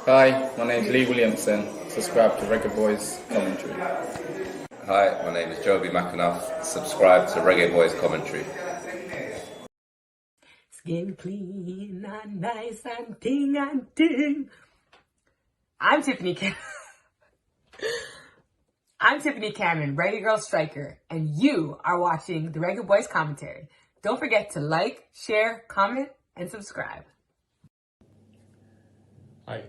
Hi, my name's Lee Williamson. Subscribe to Reggae Boys Commentary. Hi, my name is Joby McAnuff. Subscribe to Reggae Boys Commentary. Skin clean and nice and ting and ting. I'm Tiffany Cameron, Reggae Girl Striker, and you are watching the Reggae Boys Commentary. Don't forget to like, share, comment, and subscribe. Hi,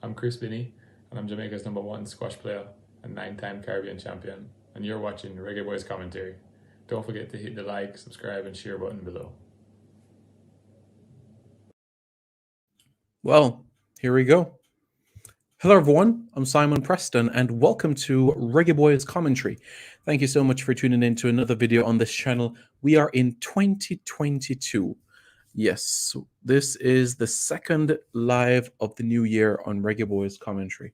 I'm Chris Binney, and I'm Jamaica's #1 squash player and 9-time Caribbean champion, and you're watching the Reggae Boys Commentary. Don't forget to hit the like, subscribe, and share button below. Well, here we go. Hello everyone, I'm Simon Preston and welcome to Reggae Boys Commentary. Thank you so much for tuning in to another video on this channel. We are in 2022. Yes, this is the second live of the new year on Reggae Boys Commentary.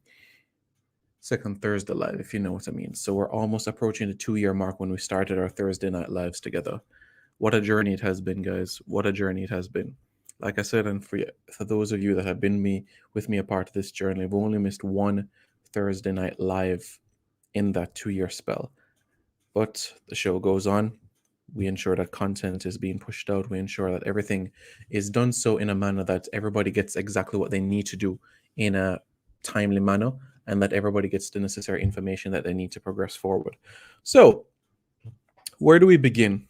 Second Thursday live, if you know what I mean. So we're almost approaching the 2-year mark when we started our Thursday night lives together. What a journey it has been, guys. What a journey it has been. Like I said, and for those of you that have been with me a part of this journey, we've only missed one Thursday night live in that 2-year spell. But the show goes on. We ensure that content is being pushed out. We ensure that everything is done so in a manner that everybody gets exactly what they need to do in a timely manner, and that everybody gets the necessary information that they need to progress forward. So, where do we begin?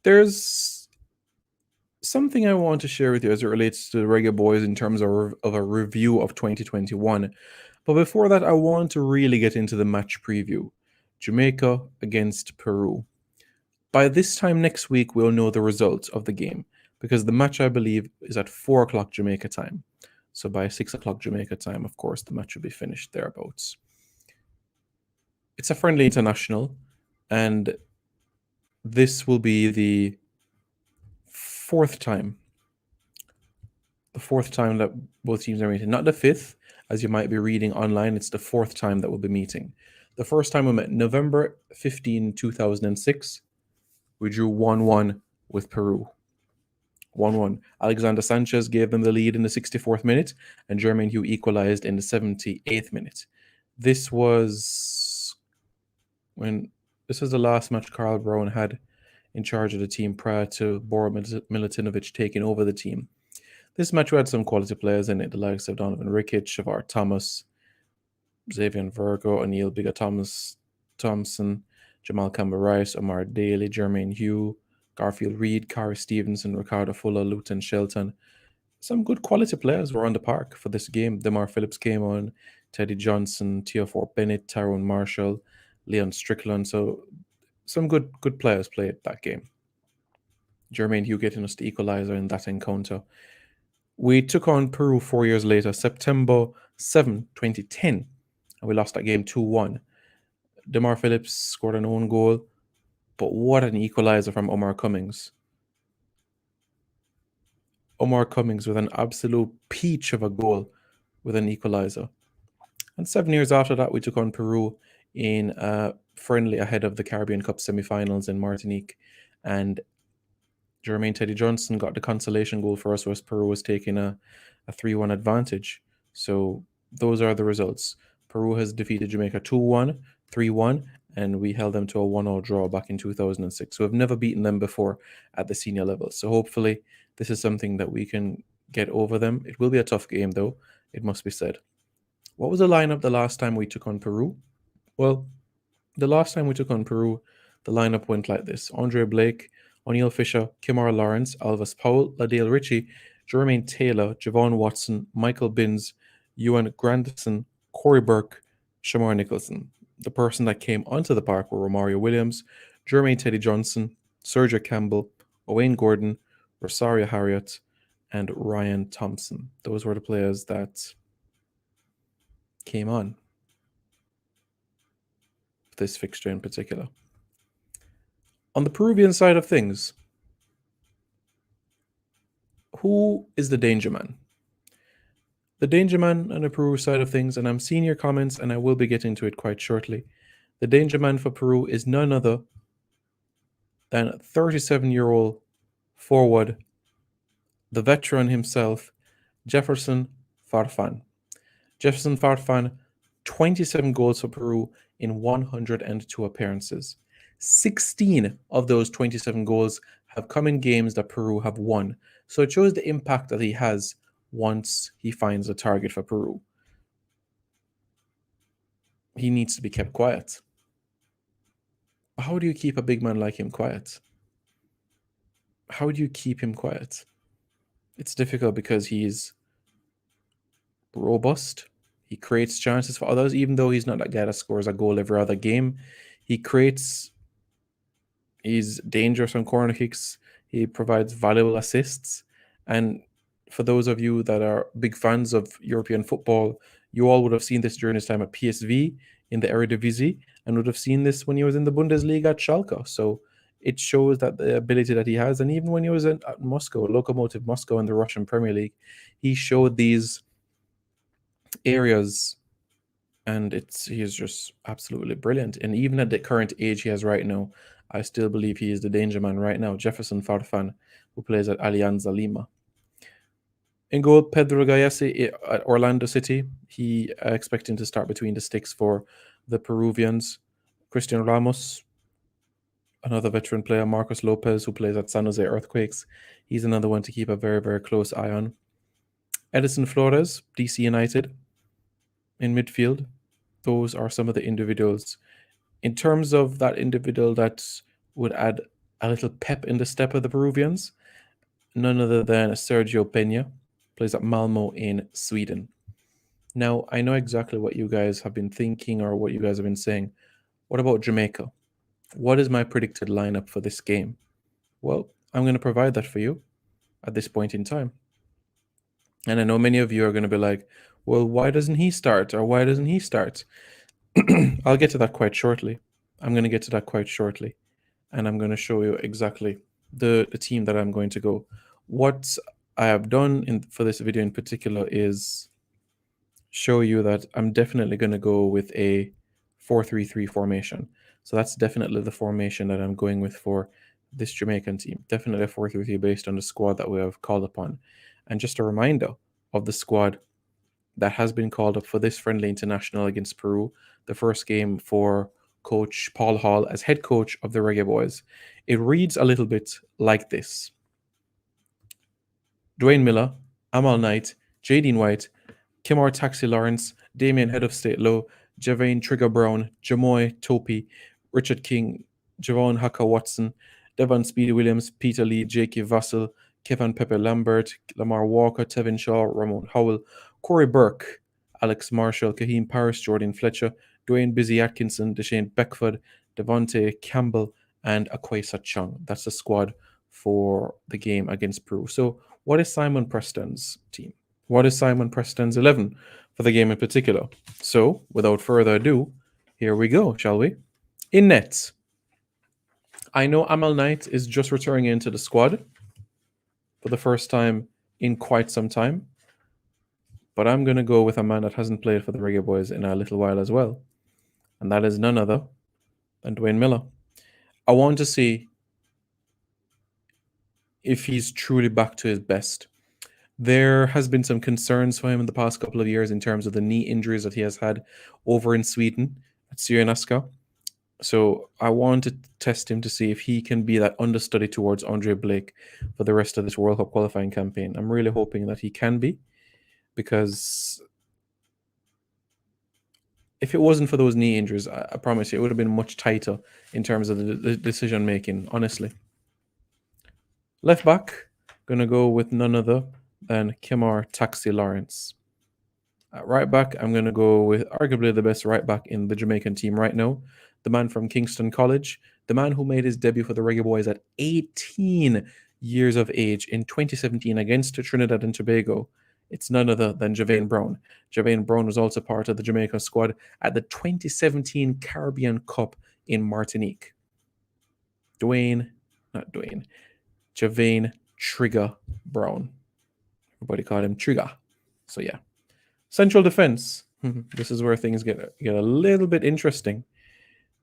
There's something I want to share with you as it relates to the Reggae Boys in terms of a review of 2021. But before that, I want to really get into the match preview. Jamaica against Peru. By this time next week, we'll know the results of the game, because the match, I believe, is at 4 o'clock Jamaica time. So by 6 o'clock Jamaica time, of course, the match will be finished thereabouts. It's a friendly international, and this will be the fourth time that both teams are meeting. Not the fifth, as you might be reading online. It's the fourth time that we'll be meeting. The first time we met November 15, 2006. We drew 1-1 with Peru. 1-1. Alexander Sanchez gave them the lead in the 64th minute, and Jermaine Hugh equalized in the 78th minute. This was the last match Carl Brown had in charge of the team prior to Bora Milutinovic taking over the team. This match had some quality players in it, the likes of Donovan Ricketts, Shavar Thomas, Xavier Virgo, O'Neill Bigger Thompson, Jamal Campbell-Rice, Omar Daly, Jermaine Hugh, Garfield Reed, Kari Stevenson, Ricardo Fuller, Luton Shelton. Some good quality players were on the park for this game. Demar Phillips came on, Teddy Johnson, Teofor Bennett, Tyrone Marshall, Leon Strickland. So some good players played that game. Jermaine Hugh getting us the equalizer in that encounter. We took on Peru 4 years later, September 7, 2010, and we lost that game 2-1. Demar Phillips scored an own goal, but what an equalizer from Omar Cummings. Omar Cummings with an absolute peach of a goal with an equalizer. And 7 years after that, we took on Peru in a friendly ahead of the Caribbean Cup semi-finals in Martinique, and Jermaine Teddy Johnson got the consolation goal for us, as Peru was taking a 3-1 advantage. So those are the results. Peru has defeated Jamaica 2-1, 3-1, and we held them to a 1-0 draw back in 2006. So we've never beaten them before at the senior level. So hopefully this is something that we can get over them. It will be a tough game, though, it must be said. What was the lineup the last time we took on Peru? Well, the last time we took on Peru, the lineup went like this. Andre Blake, O'Neill Fisher, Kimara Lawrence, Alvis Powell, Ladale Ritchie, Jermaine Taylor, Javon Watson, Michael Binns, Ewan Grandison, Corey Burke, Shamar Nicholson. The person that came onto the park were Romario Williams, Jermaine Teddy Johnson, Sergio Campbell, Owain Gordon, Rosario Harriott, and Ryan Thompson. Those were the players that came on this fixture in particular. On the Peruvian side of things, who is the danger man? The danger man on the Peru side of things, and I'm seeing your comments and I will be getting to it quite shortly. The danger man for Peru is none other than 37-year-old forward, the veteran himself, Jefferson Farfan. Jefferson Farfan, 27 goals for Peru in 102 appearances. 16 of those 27 goals have come in games that Peru have won. So it shows the impact that he has once he finds a target for Peru. He needs to be kept quiet. How do you keep a big man like him quiet? How do you keep him quiet? It's difficult because he's robust. He creates chances for others, even though he's not that guy that scores a goal every other game. He's dangerous on corner kicks. He provides valuable assists. And for those of you that are big fans of European football, you all would have seen this during his time at PSV in the Eredivisie and would have seen this when he was in the Bundesliga at Schalke. So it shows that the ability that he has. And even when he was at Moscow, Lokomotiv Moscow in the Russian Premier League, he showed these areas, and he is just absolutely brilliant. And even at the current age he has right now, I still believe he is the danger man right now. Jefferson Farfan, who plays at Alianza Lima. In goal, Pedro Gallese at Orlando City. He expecting to start between the sticks for the Peruvians. Christian Ramos, another veteran player. Marcos Lopez, who plays at San Jose Earthquakes. He's another one to keep a very, very close eye on. Edison Flores, DC United. In midfield, those are some of the individuals. In terms of that individual that would add a little pep in the step of the Peruvians, none other than Sergio Peña, plays at Malmo in Sweden. Now, I know exactly what you guys have been thinking or what you guys have been saying. What about Jamaica? What is my predicted lineup for this game? Well, I'm going to provide that for you at this point in time. And I know many of you are going to be like, well, why doesn't he start? Or why doesn't he start? I'll get to that quite shortly. I'm going to get to that quite shortly. And I'm going to show you exactly the team that I'm going to go. What I have done for this video in particular is show you that I'm definitely going to go with a 4-3-3 formation. So that's definitely the formation that I'm going with for this Jamaican team. Definitely a 4-3-3 based on the squad that we have called upon. And just a reminder of the squad that has been called up for this friendly international against Peru, the first game for coach Paul Hall as head coach of the Reggae Boys. It reads a little bit like this: Dwayne Miller, Amal Knight, Jadine White, Kimar Taxi Lawrence, Damien Head of State Low, Javane Trigger Brown, Jamoy Topi, Richard King, Javon Haka Watson, Devon Speedy Williams, Peter Lee, Jakey Vassell, Kevin Pepe Lambert, Lamar Walker, Tevin Shaw, Ramon Howell, Corey Burke, Alex Marshall, Kaheem Parrish, Jordan Fletcher, Dwayne Busy Atkinson, Deshane Beckford, Devontae Campbell, and Akwesa Chung. That's the squad for the game against Peru. So what is Simon Preston's team? What is Simon Preston's 11 for the game in particular? So without further ado, here we go, shall we? In nets, I know Amal Knight is just returning into the squad for the first time in quite some time. But I'm going to go with a man that hasn't played for the Reggae Boys in a little while as well. And that is none other than Dwayne Miller. I want to see if he's truly back to his best. There has been some concerns for him in the past couple of years in terms of the knee injuries that he has had over in Sweden at Syrianaska. So I want to test him to see if he can be that understudy towards Andre Blake for the rest of this World Cup qualifying campaign. I'm really hoping that he can be, because if it wasn't for those knee injuries, I promise you, it would have been much tighter in terms of the decision making, honestly. Left back, going to go with none other than Kimar Taxi Lawrence. At right back, I'm going to go with arguably the best right back in the Jamaican team right now, the man from Kingston College, the man who made his debut for the Reggae Boys at 18 years of age in 2017 against Trinidad and Tobago. It's none other than Javane Brown. Javane Brown was also part of the Jamaica squad at the 2017 Caribbean Cup in Martinique. Javane Trigger Brown. Everybody called him Trigger. So yeah. Central defense. This is where things get a little bit interesting.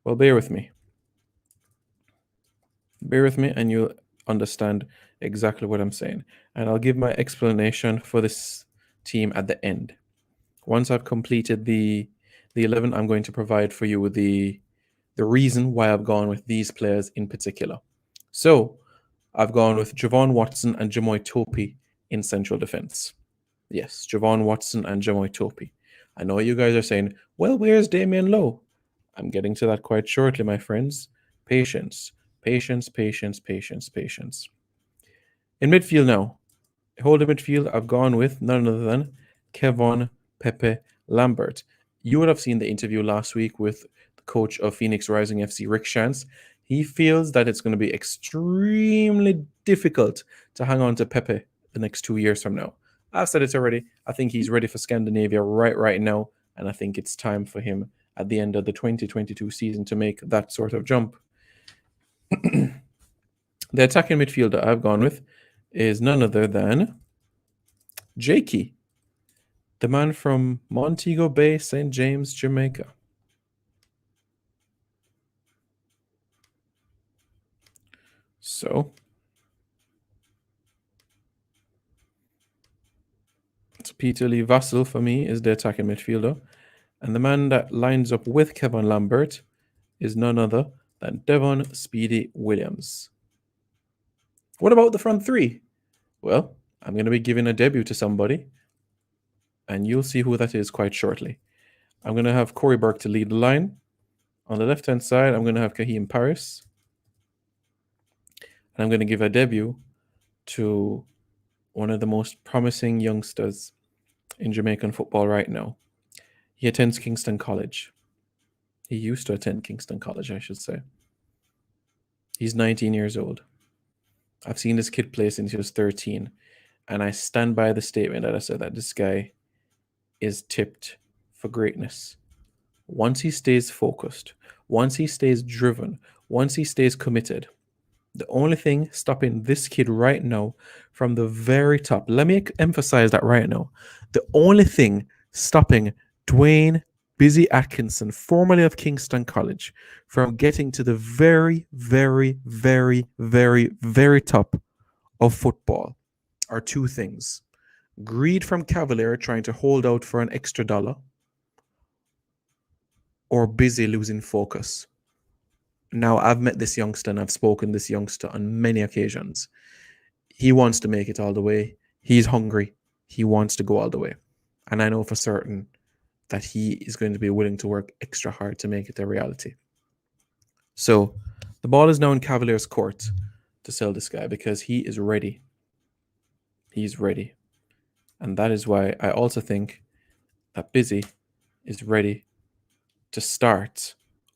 Well, bear with me. Bear with me and you'll understand exactly what I'm saying. And I'll give my explanation for this team at the end. Once I've completed the 11, I'm going to provide for you with the reason why I've gone with these players in particular. So I've gone with Javon Watson and Jamoy Topi in central defense. Yes, Javon Watson and Jamoy Topi. I know you guys are saying, well, where's Damian Lowe? I'm getting to that quite shortly, my friends. Patience, patience, patience, patience, patience. In midfield now, holding midfield, I've gone with none other than Kevon Pepe Lambert. You would have seen the interview last week with the coach of Phoenix Rising FC, Rick Shantz. He feels that it's going to be extremely difficult to hang on to Pepe the next 2 years from now. I've said it already. I think he's ready for Scandinavia right now, and I think it's time for him at the end of the 2022 season to make that sort of jump. The attacking midfielder I've gone with is none other than Jakey, the man from Montego Bay, St. James, Jamaica. So, Peter Lee Vassell for me is the attacking midfielder. And the man that lines up with Kevin Lambert is none other than Devon Speedy Williams. What about the front three? Well, I'm going to be giving a debut to somebody, and you'll see who that is quite shortly. I'm going to have Corey Burke to lead the line. On the left-hand side, I'm going to have Kahim Paris. And I'm going to give a debut to one of the most promising youngsters in Jamaican football right now. He attends Kingston College. He used to attend Kingston College, I should say. He's 19 years old. I've seen this kid play since he was 13, and I stand by the statement that I said that this guy is tipped for greatness. Once he stays focused, once he stays driven, once he stays committed, the only thing stopping this kid right now from the very top, let me emphasize that right now, the only thing stopping Dwayne Busy Atkinson, formerly of Kingston College, from getting to the very, very, very, very, very top of football are two things. Greed from Cavalier trying to hold out for an extra dollar, or Busy losing focus. Now, I've met this youngster and I've spoken to this youngster on many occasions. He wants to make it all the way. He's hungry. He wants to go all the way. And I know for certain that he is going to be willing to work extra hard to make it a reality. So the ball is now in Cavalier's court to sell this guy because he is ready. He's ready. And that is why I also think that Busy is ready to start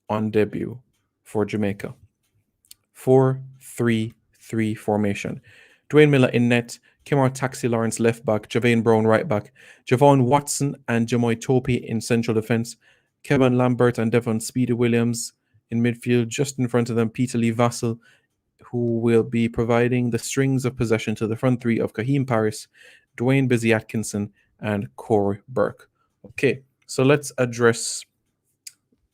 on debut for Jamaica. 4-3-3 formation. Dwayne Miller in net, Kemar Taxi Lawrence left back, Javane Brown right back, Javon Watson and Jamoy Topi in central defense, Kevin Lambert and Devon Speedy Williams in midfield. Just in front of them, Peter Lee Vassell, who will be providing the strings of possession to the front three of Kahim Paris, Dwayne Busy Atkinson, and Corey Burke. Okay, so let's address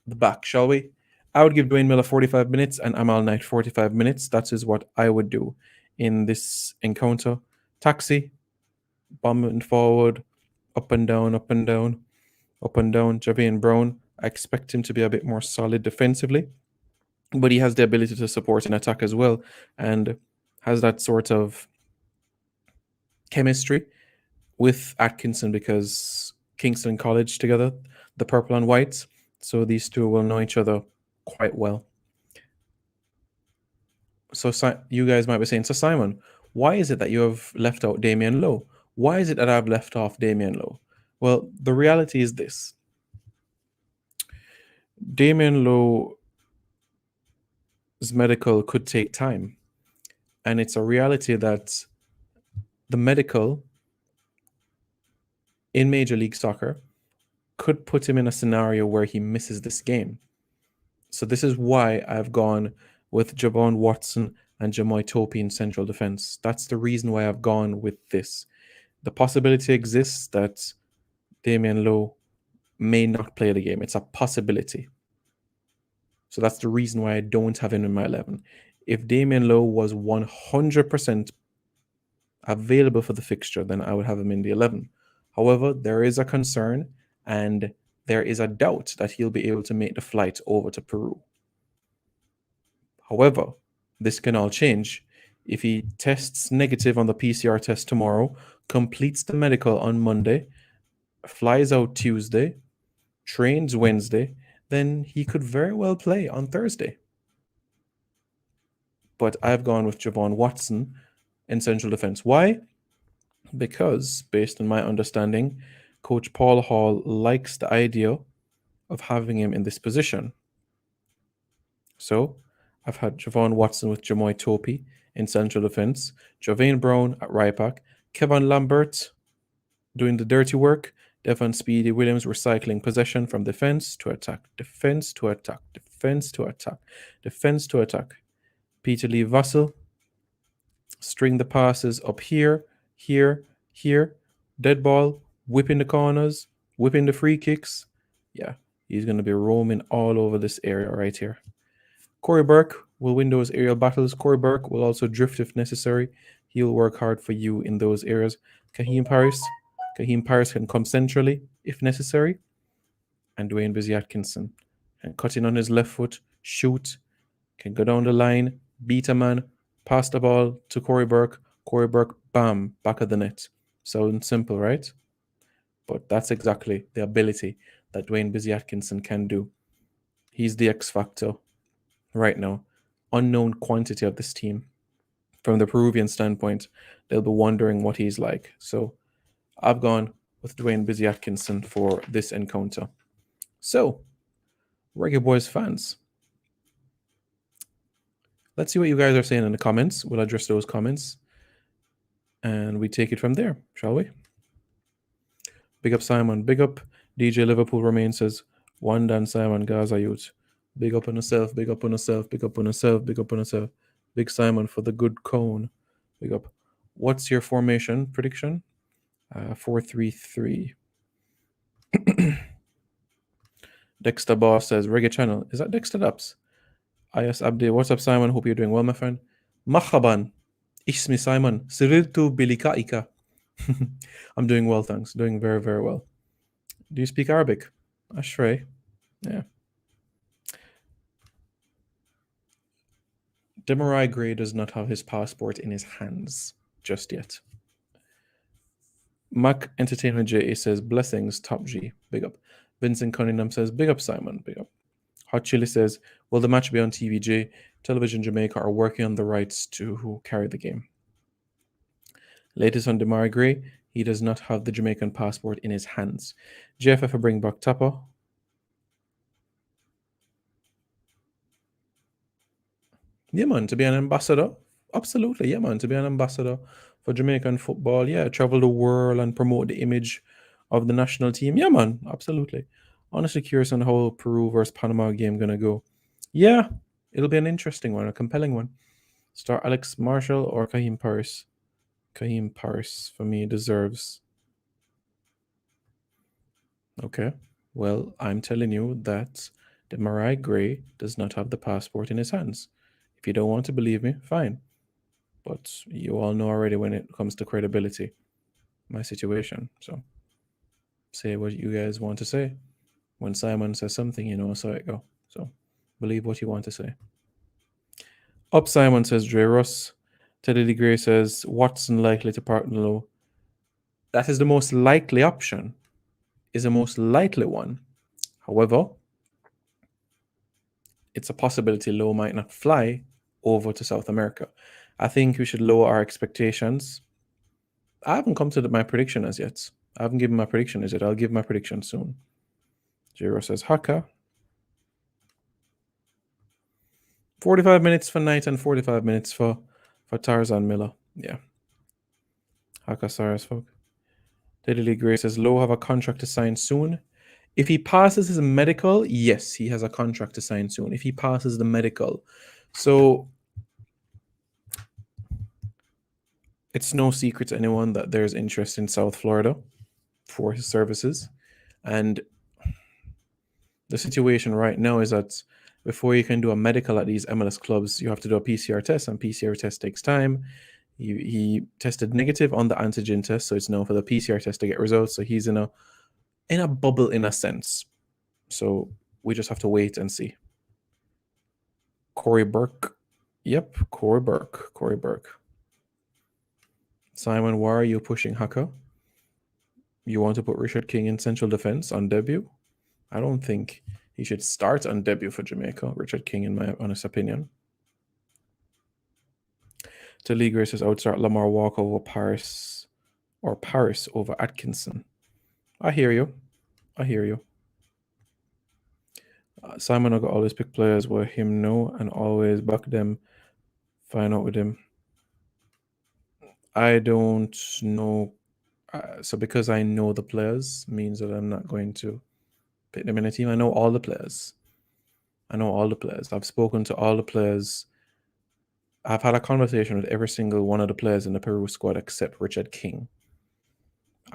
the back, shall we? I would give Dwayne Miller 45 minutes and Amal Knight 45 minutes. That is what I would do in this encounter. Taxi, bombing forward, up and down, up and down, up and down. Javane Brown, I expect him to be a bit more solid defensively, but he has the ability to support an attack as well and has that sort of chemistry with Atkinson because Kingston College together, the purple and whites. So these two will know each other quite well. So you guys might be saying, so Simon, why is it that you have left out Damian Lowe? Why is it that I've left off Damian Lowe? Well, the reality is this. Damian Lowe's medical could take time. And it's a reality that the medical in Major League Soccer could put him in a scenario where he misses this game. So this is why I've gone with Javon Watson and Jamoy Topi in central defense. That's the reason why I've gone with this. The possibility exists that Damian Lowe may not play the game. It's a possibility. So that's the reason why I don't have him in my 11. If Damian Lowe was 100% available for the fixture, then I would have him in the 11. However, there is a concern and there is a doubt that he'll be able to make the flight over to Peru. However, this can all change if he tests negative on the PCR test tomorrow, completes the medical on Monday, flies out Tuesday, trains Wednesday, then he could very well play on Thursday. But I've gone with Javon Watson in central defense. Why? Because, based on my understanding, Coach Paul Hall likes the idea of having him in this position. So I've had Javon Watson with Jamoy Topi in central defense, Javain Brown at right back, Kevin Lambert doing the dirty work, Devon Speedy Williams recycling possession from defense to attack, defense to attack, defense to attack, defense to attack. Peter Lee Vassell string the passes up here, here, here, dead ball, whipping the corners, whipping the free kicks. Yeah, he's going to be roaming all over this area right here. Corey Burke will win those aerial battles. Corey Burke will also drift if necessary. He'll work hard for you in those areas. Kaheem Paris can come centrally if necessary. And Dwayne Busy Atkinson can cut in on his left foot, shoot, can go down the line, beat a man, pass the ball to Corey Burke. Corey Burke, bam, back of the net. Sounds simple, right? But that's exactly the ability that Dwayne Busy Atkinson can do. He's the X factor right now. Unknown quantity of this team. From the Peruvian standpoint, they'll be wondering what he's like. So I've gone with Dwayne Busy Atkinson for this encounter. So, Reggae Boys fans, let's see what you guys are saying in the comments. We'll address those comments and we take it from there, shall we? Big up Simon. Big up DJ Liverpool Remain says, one Dan Simon, Gaza Youth. Big up on yourself, big up on yourself, big up on yourself, big up on yourself. Big Simon for the good cone. Big up. What's your formation prediction? 4-3-3. Dexter Boss says, Reggae Channel. Is that Dexter Daps? IS Abdi. What's up, Simon? Hope you're doing well, my friend. Mahaban. Ismi Simon. Siriltu Bilikaika. I'm doing well, thanks. Doing very, very well. Do you speak Arabic? Ashray. Yeah. Demarai Gray does not have his passport in his hands just yet. Mac Entertainment J says, blessings, top G. Big up. Vincent Cunningham says, big up, Simon. Big up. Hot Chili says, will the match be on TVJ? Television Jamaica are working on the rights to who carry the game. Latest on Demarai Gray, he does not have the Jamaican passport in his hands. JFF bring back Tapa. Yeah, man, to be an ambassador. Absolutely, yeah, man, to be an ambassador for Jamaican football. Yeah, travel the world and promote the image of the national team. Yeah, man, absolutely. Honestly curious on how Peru versus Panama game going to go. Yeah, it'll be an interesting one, a compelling one. Start Alex Marshall or Kaheem Paris? Kaheem Paris, for me, deserves. Okay, well, I'm telling you that Demarai Gray does not have the passport in his hands. If you don't want to believe me, fine. But you all know already when it comes to credibility, my situation. So say what you guys want to say. When Simon says something, you know, that's how it go. So believe what you want to say. Up Simon says Dre Russ. Teddy Lee Gray says Watson likely to partner low. That is the most likely option. Is the most likely one. However, it's a possibility Lowe might not fly over to South America. I think we should lower our expectations. I haven't come to my prediction as yet. I haven't given my prediction as yet. I'll give my prediction soon. J-Ro says Haka. 45 minutes for Knight and 45 minutes for Tarzan Miller. Yeah. Haka sorry as fuck. Teddy Lee Gray says Lowe have a contract to sign soon. If he passes his medical, yes, he has a contract to sign soon. If he passes the medical. So it's no secret to anyone that there's interest in South Florida for his services. And the situation right now is that before you can do a medical at these MLS clubs, you have to do a PCR test, and PCR test takes time. He tested negative on the antigen test, so it's now for the PCR test to get results. So he's in a in a bubble in a sense. So we just have to wait and see. Corey Burke. Yep, Corey Burke. Corey Burke. Simon, why are you pushing Haka? You want to put Richard King in central defense on debut? I don't think he should start on debut for Jamaica, Richard King, in my honest opinion. To Lee Grace says, I would start Lamar Walker over Paris or Paris over Atkinson. I hear you. I hear you. Simon, I got always pick players where him know and always back them, find out with him. I don't know. So because I know the players means that I'm not going to pick them in a team. I know all the players. I know all the players. I've spoken to all the players. I've had a conversation with every single one of the players in the Peru squad except Richard King.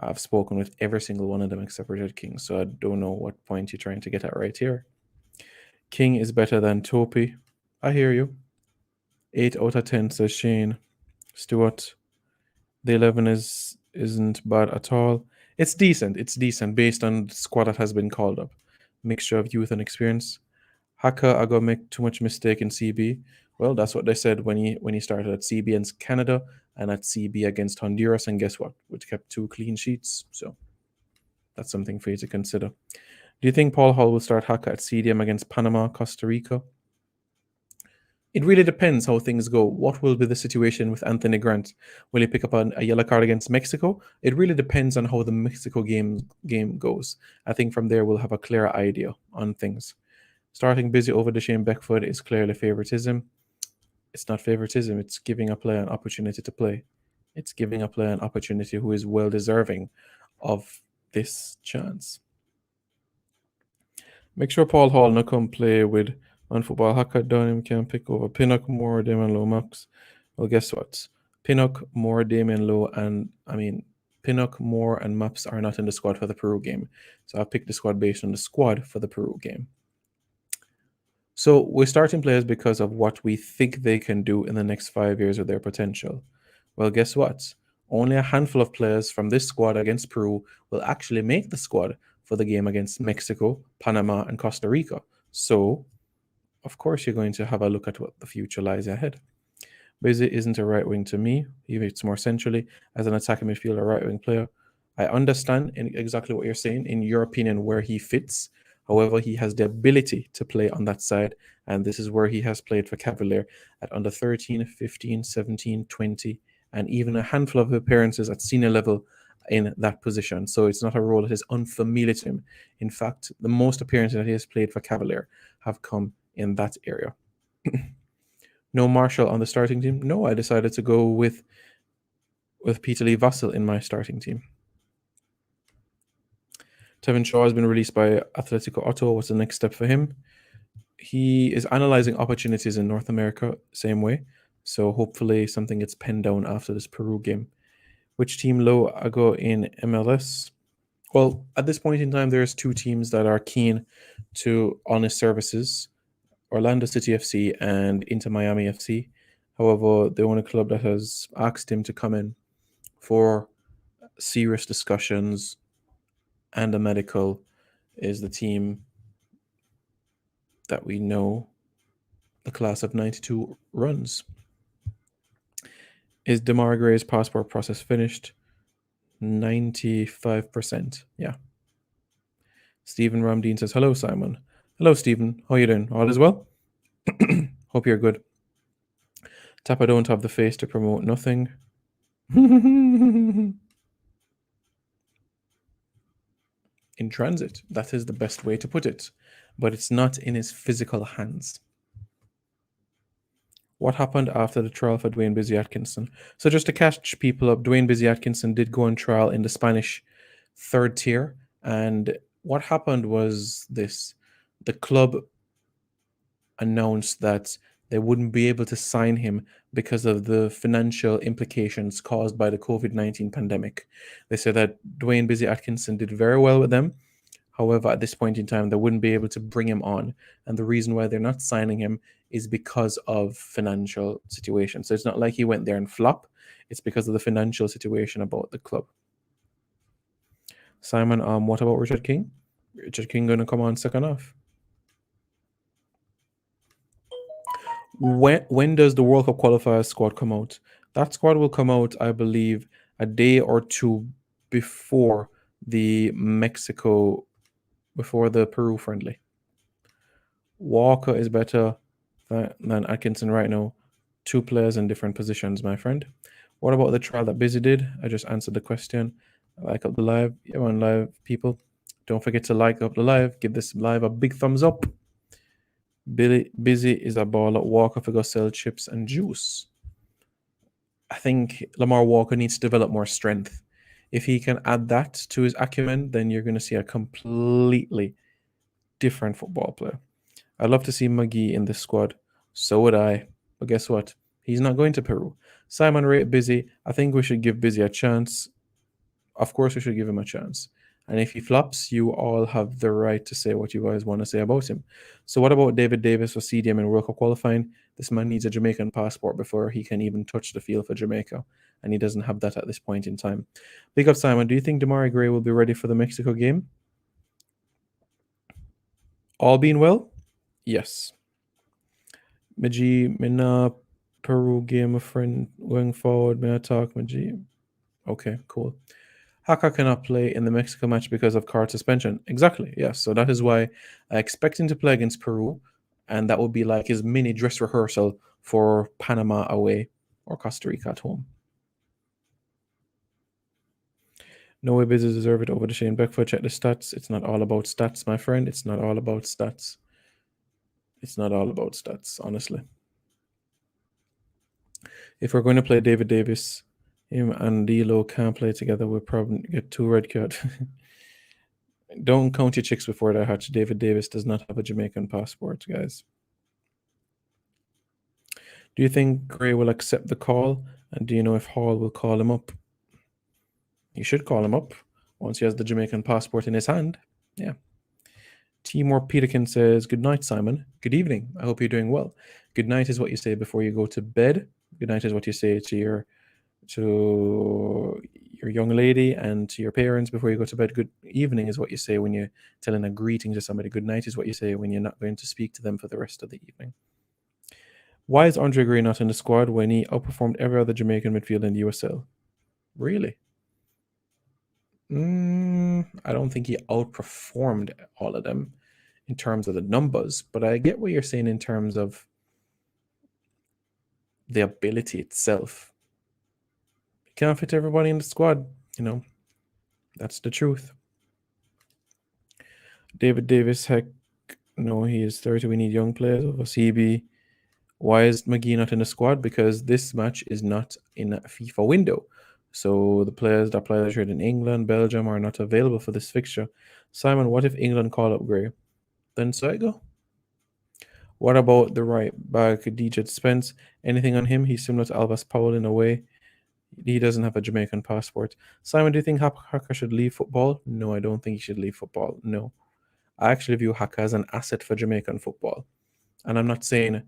I've spoken with every single one of them except Richard King, so I don't know what point you're trying to get at right here. King is better than Topi. I hear you. 8 out of 10, says Shane. Stuart, the 11 isn't bad at all. It's decent. It's decent based on the squad that has been called up. Mixture of youth and experience. Haka, I got make too much mistake in CB. Well, that's what they said when he started at CB against Canada and at CB against Honduras. And guess what? We kept 2 clean sheets. So that's something for you to consider. Do you think Paul Hall will start Haka at CDM against Panama, Costa Rica? It really depends how things go. What will be the situation with Anthony Grant? Will he pick up a yellow card against Mexico? It really depends on how the Mexico game goes. I think from there we'll have a clearer idea on things. Starting Busy over Deshane Beckford is clearly favoritism. It's not favoritism. It's giving a player an opportunity to play. It's giving a player an opportunity who is well deserving of this chance. Make sure Paul Hall no come play with on football. Haka Dunham can pick over Pinnock, Moore, Damon Lowe, Max. Well, guess what? Pinnock, Moore, Damon Lowe, and Pinnock, Moore, and Maps are not in the squad for the Peru game. So I picked the squad based on the squad for the Peru game. So we're starting players because of what we think they can do in the next 5 years with their potential. Well, guess what? Only a handful of players from this squad against Peru will actually make the squad for the game against Mexico, Panama, and Costa Rica. So, of course, you're going to have a look at what the future lies ahead. Busy isn't a right wing to me. He fits more centrally as an attacking midfielder, right wing player. I understand exactly what you're saying, in your opinion, where he fits. However, he has the ability to play on that side, and this is where he has played for Cavalier at under 13, 15, 17, 20, and even a handful of appearances at senior level in that position. So it's not a role that is unfamiliar to him. In fact, the most appearances that he has played for Cavalier have come in that area. No Marshall on the starting team? No, I decided to go with Peter Lee Vassell in my starting team. Tevin Shaw has been released by Atletico Ottawa. What's the next step for him? He is analyzing opportunities in North America, same way. So hopefully something gets penned down after this Peru game. Which team low I go in MLS? Well, at this point in time, there's 2 teams that are keen on his services. Orlando City FC and Inter Miami FC. However, the only club that has asked him to come in for serious discussions and a medical is the team that we know the class of 92 runs. Is Demar Gray's passport process finished? 95%. Yeah. Stephen Ramdeen says, hello, Simon. Hello, Stephen. How are you doing? All is well? Hope you're good. Tapa don't have the face to promote nothing. In transit. That is the best way to put it. But it's not in his physical hands. What happened after the trial for Dwayne Busy Atkinson? So just to catch people up, Dwayne Busy Atkinson did go on trial in the Spanish 3rd tier. And what happened was this. The club announced that they wouldn't be able to sign him because of the financial implications caused by the COVID-19 pandemic. They said that Dwayne Busy Atkinson did very well with them. However, at this point in time, they wouldn't be able to bring him on. And the reason why they're not signing him is because of financial situation. So it's not like he went there and flop. It's because of the financial situation about the club. Simon, what about Richard King? Richard King going to come on second half. When does the World Cup qualifier squad come out? That squad will come out, I believe, a day or two before the Peru friendly. Walker is better than Atkinson right now. 2 players in different positions, my friend. What about the trial that Busy did? I just answered the question. Like up the live. Yeah, on live, people. Don't forget to like up the live. Give this live a big thumbs up. Busy is a baller. Walker for go sell chips and juice. I think Lamar Walker needs to develop more strength. If he can add that to his acumen, then you're going to see a completely different football player. I'd love to see McGee in this squad. So would I. But guess what? He's not going to Peru. Simon rate Busy. I think we should give Busy a chance. Of course, we should give him a chance. And if he flops, you all have the right to say what you guys want to say about him. So what about David Davis for CDM in World Cup qualifying? This man needs a Jamaican passport before he can even touch the field for Jamaica. And he doesn't have that at this point in time. Big up, Simon. Do you think Damari Gray will be ready for the Mexico game? All being well? Yes. Maji, Mina, Peru game, a friend going forward. May I talk, Maji? Okay, cool. Haka cannot play in the Mexico match because of card suspension. Exactly, yes. So that is why I expect him to play against Peru, and that will be like his mini dress rehearsal for Panama away or Costa Rica at home. No way Busy deserve it over the Shane Beckford. Check the stats. It's not all about stats, my friend. It's not all about stats. It's not all about stats, honestly. If we're going to play David Davis, him and D'Lo can't play together, we'll probably get 2 red cards. Don't count your chicks before they hatch. David Davis does not have a Jamaican passport, guys. Do you think Gray will accept the call? And do you know if Hall will call him up? He should call him up once he has the Jamaican passport in his hand. Yeah. Timor Peterkin says, good night, Simon. Good evening. I hope you're doing well. Good night is what you say before you go to bed. Good night is what you say to your young lady and to your parents before you go to bed. Good evening is what you say when you're telling a greeting to somebody. Good night is what you say when you're not going to speak to them for the rest of the evening. Why is Andre Gray not in the squad when he outperformed every other Jamaican midfielder in the USL? Really? I don't think he outperformed all of them in terms of the numbers, but I get what you're saying in terms of the ability itself. You can't fit everybody in the squad, you know. That's the truth. David Davis, heck, no, he is 30. We need young players over CB. Why is McGee not in the squad? Because this match is not in a FIFA window. So the players that play in England, Belgium are not available for this fixture. Simon, what if England call up Gray? Then so I go. What about the right back, DJ Spence? Anything on him? He's similar to Albas Powell in a way. He doesn't have a Jamaican passport. Simon, do you think Haka should leave football? No, I don't think he should leave football. No. I actually view Haka as an asset for Jamaican football. And I'm not saying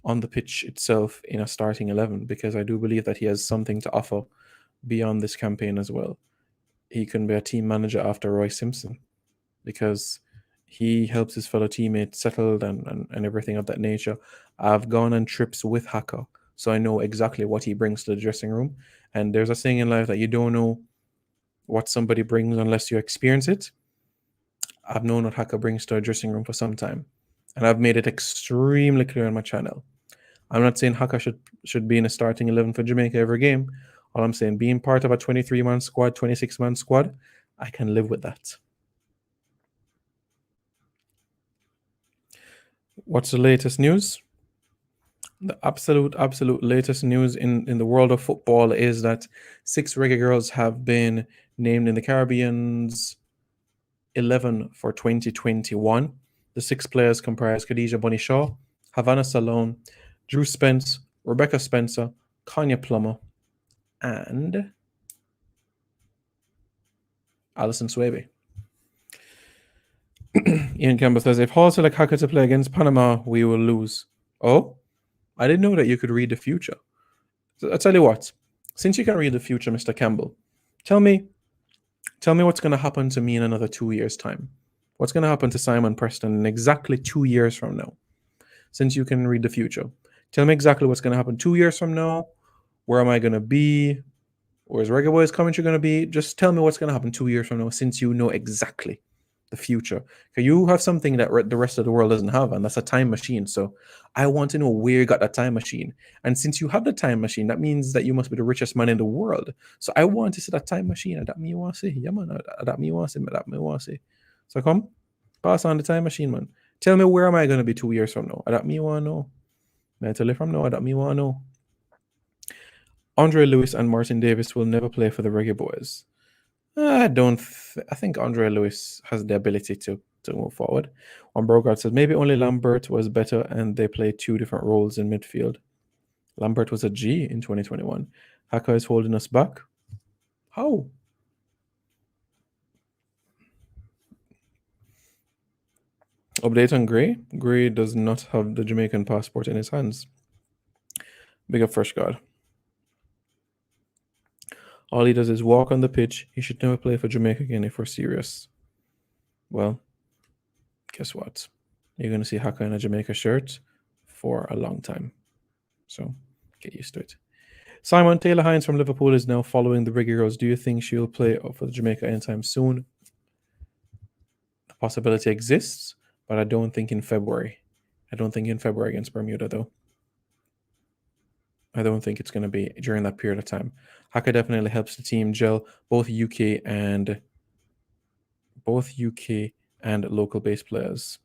on the pitch itself in a starting 11, because I do believe that he has something to offer beyond this campaign as well. He can be a team manager after Roy Simpson, because he helps his fellow teammates settled and everything of that nature. I've gone on trips with Haka, so I know exactly what he brings to the dressing room. And there's a saying in life that you don't know what somebody brings unless you experience it. I've known what Haka brings to a dressing room for some time, and I've made it extremely clear on my channel. I'm not saying Haka should be in a starting 11 for Jamaica every game. All I'm saying, being part of a 23-man squad, 26-man squad, I can live with that. What's the latest news? The absolute latest news in the world of football is that 6 Reggae Girls have been named in the Caribbean's 11 for 2021. The 6 players comprise Khadija Bunny Shaw, Havana Salone, Drew Spence, Rebecca Spencer, Kanya Plummer, and Alison Swaby. Ian Campbell says, if Hall select Haka to play against Panama, we will lose. Oh, I didn't know that you could read the future. So I'll tell you what, since you can read the future, Mr. Campbell, tell me, Tell me what's going to happen to me in another 2 years' time. What's going to happen to Simon Preston in exactly 2 years from now? Since you can read the future, tell me exactly what's going to happen 2 years from now. Where am I going to be? Where's Reggae Boys commentary going to be? Just tell me what's going to happen 2 years from now, since you know exactly the future. Because you have something that the rest of the world doesn't have, and that's a time machine. So I want to know where you got that time machine. And since you have the time machine, that means that you must be the richest man in the world. So I want to see that time machine. That me want to see. Yeah, man. That me want to see. That me want to see. So come, pass on the time machine, man. Tell me where am I going to be 2 years from now? That me want to know. Man, tell you from now. That me want to know. Andre Lewis and Martin Davis will never play for the Reggae Boys. I think Andre Lewis has the ability to move forward. One Brogard says maybe only Lambert was better and they played two different roles in midfield. Lambert was a G in 2021. Haka is holding us back. How? Update on Gray. Gray does not have the Jamaican passport in his hands. Big up Fresh God. All he does is walk on the pitch. He should never play for Jamaica again if we're serious. Well, guess what? You're going to see Haka in a Jamaica shirt for a long time. So get used to it. Simon Taylor Hines from Liverpool is now following the Reggae Girls. Do you think she'll play for the Jamaica anytime soon? The possibility exists, but I don't think in February. I don't think in February against Bermuda, though. I don't think it's going to be during that period of time. Haka definitely helps the team gel, both UK and local based players.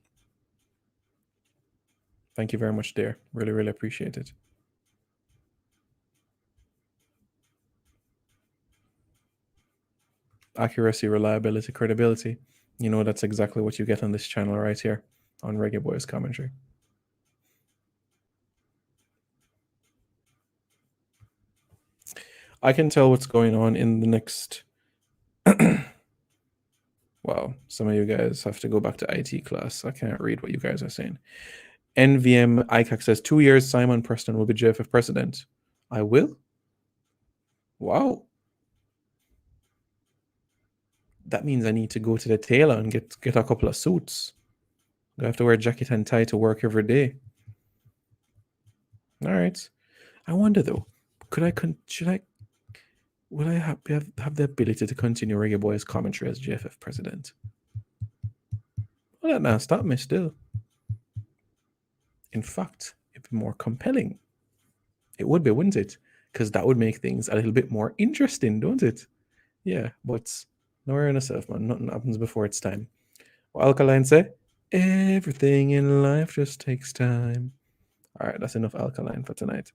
Thank you very much, dear. Really, really appreciate it. Accuracy, reliability, credibility. You know, that's exactly what you get on this channel right here on Reggae Boys Commentary. I can tell what's going on in the next... Wow, some of you guys have to go back to IT class. I can't read what you guys are saying. NVM ICAC says 2 years Simon Preston will be JFF president. I will? Wow. That means I need to go to the tailor and get a couple of suits. I have to wear a jacket and tie to work every day. All right. I wonder though, will I have the ability to continue Reggae Boys commentary as JFF president? Well, that not stop me still. In fact, it'd be more compelling. It would be, wouldn't it? Because that would make things a little bit more interesting, don't it? Yeah, but nowhere in yourself, man. Nothing happens before it's time. What Alkaline say? Everything in life just takes time. All right, that's enough Alkaline for tonight.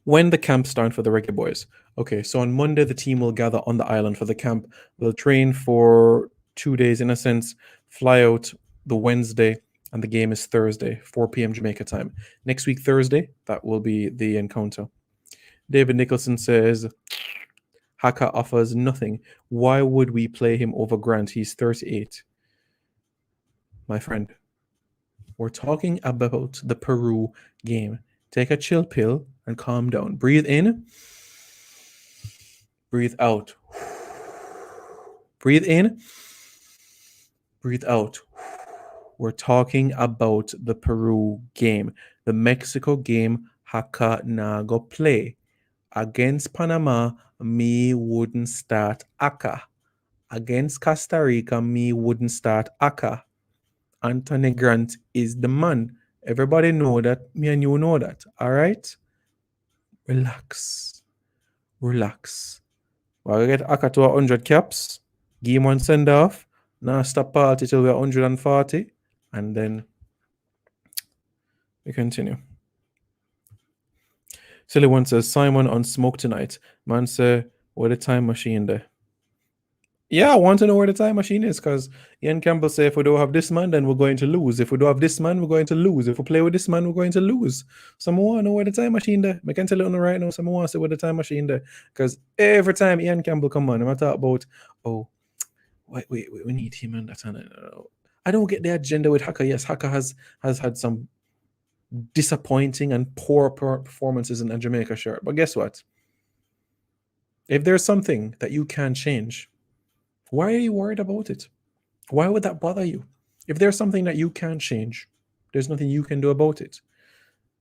When the camp start for the Reggae Boys? Okay, so on Monday, the team will gather on the island for the camp. They'll train for 2 days, in a sense, fly out the Wednesday, and the game is Thursday, 4 p.m. Jamaica time. Next week, Thursday, that will be the encounter. David Nicholson says, Haka offers nothing. Why would we play him over Grant? He's 38. My friend, we're talking about the Peru game. Take a chill pill and calm down. Breathe in. Breathe out. Breathe in. Breathe out. We're talking about the Peru game. The Mexico game, Haka Nago play. Against Panama, me wouldn't start Aka. Against Costa Rica, me wouldn't start Aka. Anthony Grant is the man. Everybody know that. Me and you know that. All right? Relax. Relax. We'll get Aka to 100 caps. Give him one send off. Now stop party till we're 140. And then we continue. Silly one says, Simon on smoke tonight. Man say, where the time machine there? Yeah, I want to know where the time machine is, because Ian Campbell say if we don't have this man, then we're going to lose. If we don't have this man, we're going to lose. If we play with this man, we're going to lose. So I want to know where the time machine there. I can tell you right now, so I want to say where the time machine there. Because every time Ian Campbell come on, I'm talk about, oh, wait, we need him and that. I don't get the agenda with Haka. Yes, Haka has had some disappointing and poor performances in a Jamaica shirt. But guess what? If there's something that you can't change, why are you worried about it? Why would that bother you? If there's something that you can't change, there's nothing you can do about it.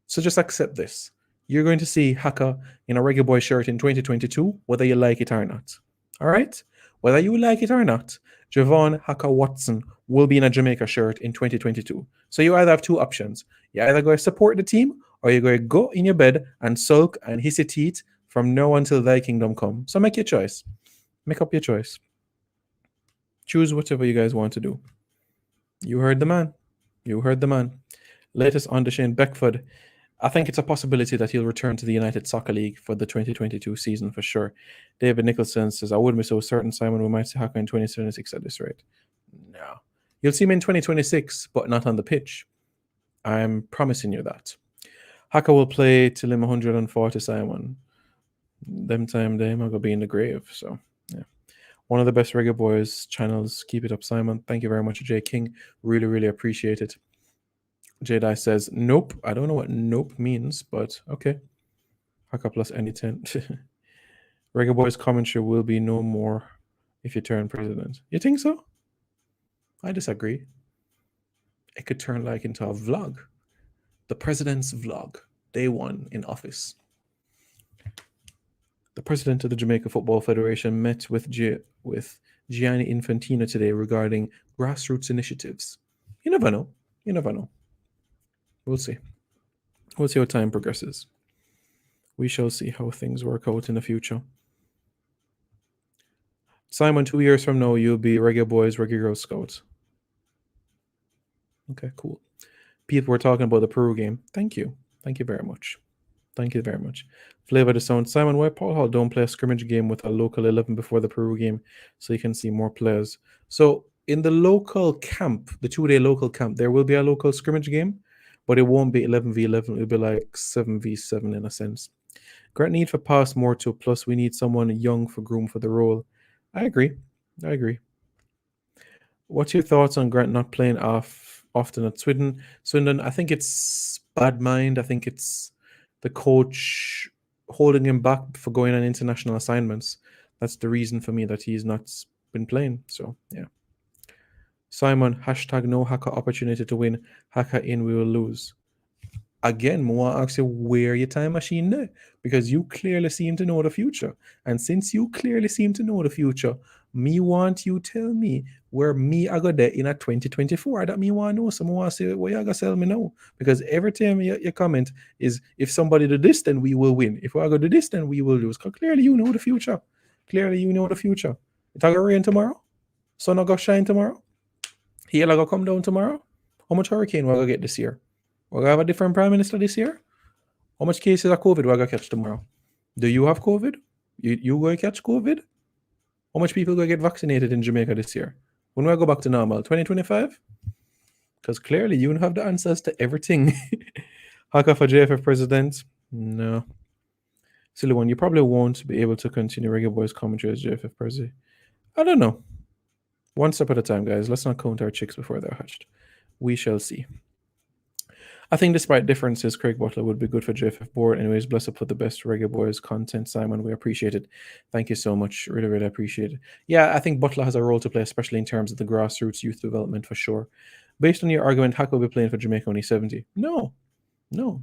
So just accept this. You're going to see Haka in a Reggae Boy shirt in 2022, whether you like it or not. All right? Whether you like it or not, Javon Haka Watson will be in a Jamaica shirt in 2022. So you either have two options. You either go to support the team, or you're going to go in your bed and sulk and hiss your teeth from now until thy kingdom come. So make your choice. Make up your choice. Choose whatever you guys want to do. You heard the man. You heard the man. Latest on Shane Beckford. I think it's a possibility that he'll return to the United Soccer League for the 2022 season for sure. David Nicholson says, I wouldn't be so certain, Simon, we might see Haka in 2026 at this rate. No. You'll see him in 2026, but not on the pitch. I'm promising you that. Haka will play till him 140, Simon. Them time, I'm going to be in the grave. So, yeah. One of the best Reggae Boys channels. Keep it up, Simon. Thank you very much, Jay King. Really, really appreciate it. Jedi says, nope. I don't know what nope means, but okay. Haka plus any 10. Reggae Boys commentary will be no more if you turn president. You think so? I disagree. It could turn like into a vlog. The president's vlog. Day one in office. The president of the Jamaica Football Federation met with Gianni Infantino today regarding grassroots initiatives. You never know. You never know. We'll see. We'll see how time progresses. We shall see how things work out in the future. Simon, 2 years from now, you'll be Reggae Boys, Reggae Girls Scouts. Okay, cool. People were talking about the Peru game. Thank you. Thank you very much. Thank you very much. Flavor the sound. Simon, why Paul Hall don't play a scrimmage game with a local 11 before the Peru game so you can see more players? So in the local camp, the 2-day local camp, there will be a local scrimmage game, but it won't be 11v11. It'll be like 7v7 in a sense. Great need for pass more to, plus we need someone young for groom for the role. I agree. What's your thoughts on Grant not playing often at Swindon? I think it's bad mind. I think it's the coach holding him back for going on international assignments. That's the reason for me that he's not been playing. So, yeah. Simon, hashtag no Haka opportunity to win. Haka in, we will lose. Again, I want to ask you where your time machine there, because you clearly seem to know the future. And since you clearly seem to know the future, me want you tell me where me I got there in a 2024. That me want to know. So I want to say where you going to tell me now. Because every time you comment is, if somebody do this, then we will win. If I go do this, then we will lose. Because clearly you know the future. Clearly you know the future. It's going to rain tomorrow. Sun will go shine tomorrow. Hail will go come down tomorrow. How much hurricane will I get this year? We're going to have a different prime minister this year? How much cases of COVID we're going to catch tomorrow? Do you have COVID? You going to catch COVID? How much people going to get vaccinated in Jamaica this year? When will I go back to normal? 2025? Because clearly you don't have the answers to everything. Haka for JFF president? No. Silly one, you probably won't be able to continue Reggae Boys commentary as JFF president. I don't know. One step at a time, guys. Let's not count our chicks before they're hatched. We shall see. I think despite differences, Craig Butler would be good for JFF board. Anyways, bless up for the best Reggae Boys content, Simon. We appreciate it. Thank you so much. Really, really appreciate it. Yeah, I think Butler has a role to play, especially in terms of the grassroots youth development for sure. Based on your argument, Haka will be playing for Jamaica when he's 70. No.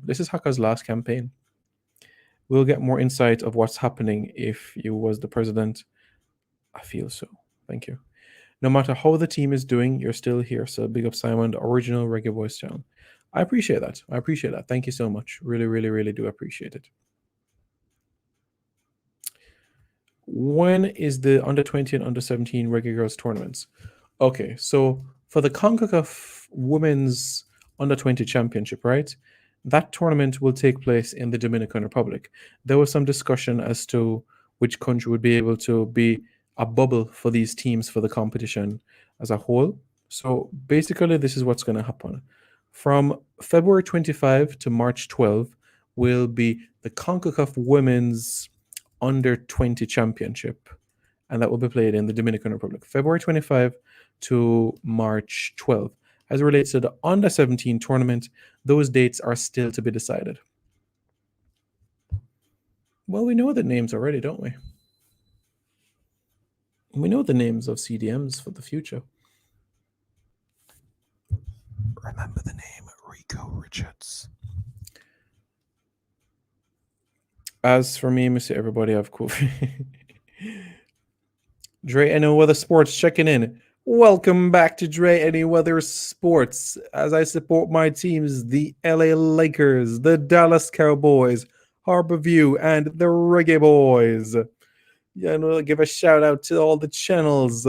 This is Haka's last campaign. We'll get more insight of what's happening if you was the president. I feel so. Thank you. No matter how the team is doing, you're still here. So big up Simon, the original Reggae Boys channel. I appreciate that. Thank you so much. Really, really, really do appreciate it. When is the under 20 and under 17 Reggae Girls tournaments? Okay, so for the CONCACAF Women's Under 20 Championship, right? That tournament will take place in the Dominican Republic. There was some discussion as to which country would be able to be a bubble for these teams for the competition as a whole. So basically, this is what's going to happen. From February 25 to March 12 will be the CONCACAF Women's Under 20 Championship, and that will be played in the Dominican Republic. February 25 to March 12. As it relates to the Under 17 tournament, those dates are still to be decided. Well, we know the names already, don't we? We know the names of CDMs for the future. Remember the name Rico Richards. As for me, Mr. Everybody, I've Kofi. Dre Any Weather Sports checking in. Welcome back to Dre Any Weather Sports. As I support my teams, the LA Lakers, the Dallas Cowboys, Harborview, and the Reggae Boys. Yeah, and we'll give a shout out to all the channels.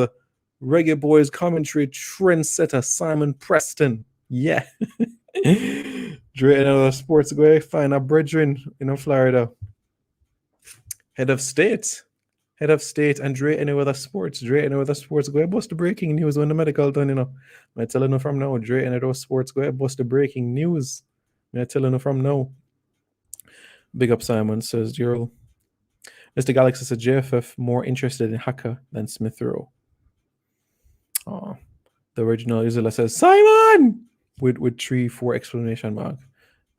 Reggae Boys commentary trendsetter Simon Preston. Yeah. Dre Any Weather Sports go find our brethren in Florida. Head of state, and Dre Any Weather Sports. Dre Any Weather Sports go bust the breaking news when the medical done, I telling you from now, Dre Any Weather Sports go bust the breaking news. I telling you from now. Big up Simon, says Gerald. Mr. Galaxy says JFF more interested in Haka than Smith Rowe. Oh, the original Isla says Simon with 3-4 exclamation mark.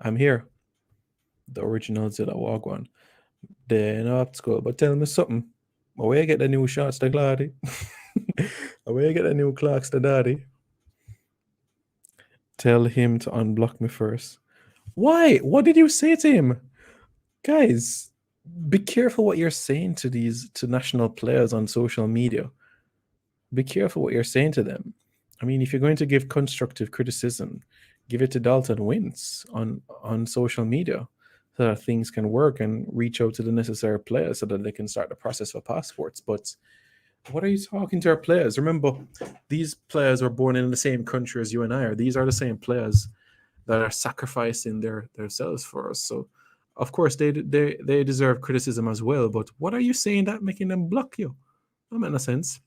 I'm here. The original Zilla Wagwan. Then up school, but tell me something. Where you get the new shots, the gladdy? Where you get the new clocks, the daddy? Tell him to unblock me first. Why? What did you say to him? Guys, be careful what you're saying to national players on social media. Be careful what you're saying to them. I mean, if you're going to give constructive criticism, give it to Dalton Wentz on social media so that things can work and reach out to the necessary players so that they can start the process for passports. But what are you talking to our players? Remember, these players were born in the same country as you and I are. These are the same players that are sacrificing themselves for us. So, of course, they deserve criticism as well. But what are you saying that making them block you? That makes no sense.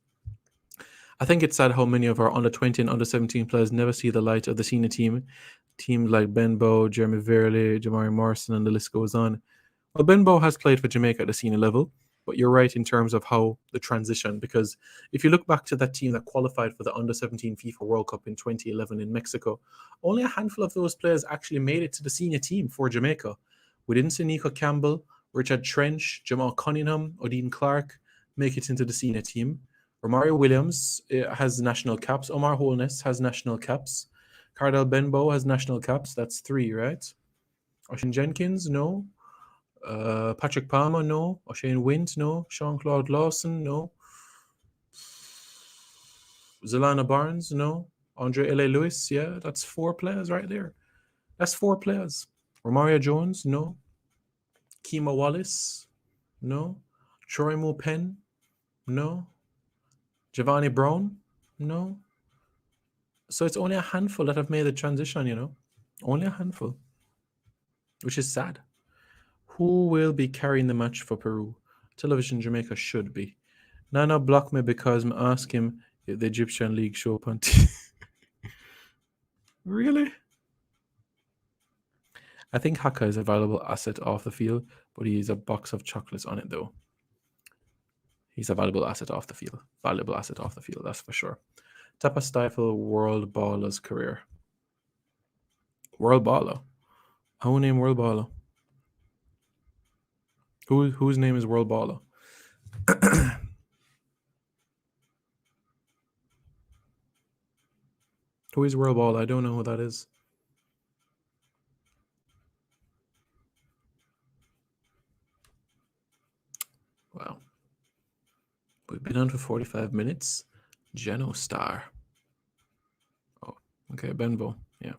I think it's sad how many of our under-20 and under-17 players never see the light of the senior team. Teams like Benbow, Jeremy Verley, Jamari Morrison, and the list goes on. Well, Benbow has played for Jamaica at the senior level, but you're right in terms of how the transition, because if you look back to that team that qualified for the under-17 FIFA World Cup in 2011 in Mexico, only a handful of those players actually made it to the senior team for Jamaica. We didn't see Nico Campbell, Richard Trench, Jamal Cunningham, Odin Clark make it into the senior team. Romario Williams has national caps. Omar Holness has national caps. Cardell Benbow has national caps. That's 3, right? Ocean Jenkins, no. Patrick Palmer, no. O'Shane Wint, no. Sean-Claude Lawson, no. Zelana Barnes, no. Andre L.A. Lewis, yeah, that's 4 players right there. That's 4 players. Romario Jones, no. Kima Wallace, no. Troy Mopen, no. Giovanni Brown, no. So it's only a handful that have made the transition, Only a handful, which is sad. Who will be carrying the match for Peru? Television Jamaica should be. Nana block me because I ask him if the Egyptian League show up on TV. Really? I think Haka is a valuable asset off the field, but he's a box of chocolates on it, though. He's a valuable asset off the field. Valuable asset off the field, that's for sure. Tapa Stifle World Baller's career. World Baller? Who named World Baller? Whose name is World Baller? Who is World Baller? I don't know who that is. Wow. We've been on for 45 minutes. Genostar. Oh, okay, Benbow. Yeah.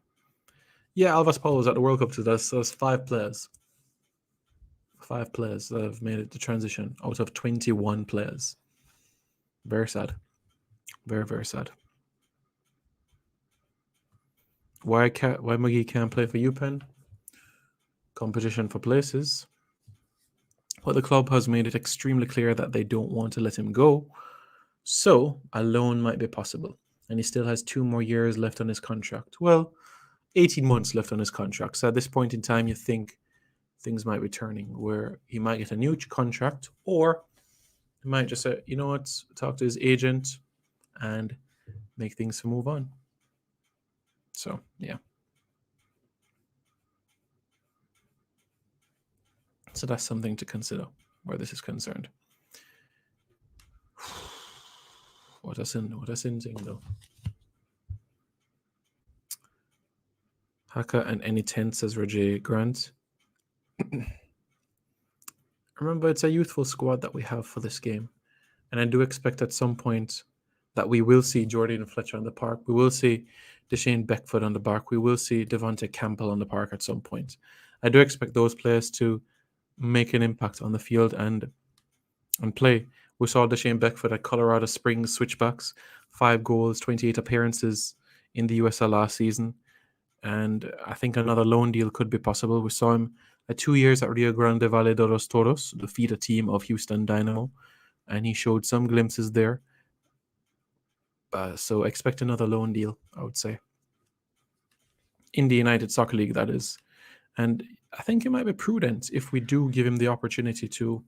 Yeah, Alvas Paul was at the World Cup today. So that's 5 players. 5 players that have made it the transition out of 21 players. Very sad. Very, very sad. Why McGee can't play for UPenn? Competition for places. But the club has made it extremely clear that they don't want to let him go. So a loan might be possible. And he still has 2 more years left on his contract. Well, 18 months left on his contract. So at this point in time, you think things might be turning where he might get a new contract, or he might just say, you know what, talk to his agent and make things to move on. So, yeah. So that's something to consider where this is concerned. What a sin thing though. Haka and any 10, says Reggie Grant. Remember, it's a youthful squad that we have for this game. And I do expect at some point that we will see Jordan Fletcher on the park. We will see Deshane Beckford on the park. We will see Devontae Campbell on the park at some point. I do expect those players to make an impact on the field and play. We saw Deshane Beckford at Colorado Springs Switchbacks, 5 goals, 28 appearances in the USL last season. And I think another loan deal could be possible. We saw him at 2 years at Rio Grande Valle de los Toros, the feeder team of Houston Dynamo, and he showed some glimpses there. So expect another loan deal, I would say. In the United Soccer League, that is. And I think it might be prudent if we do give him the opportunity to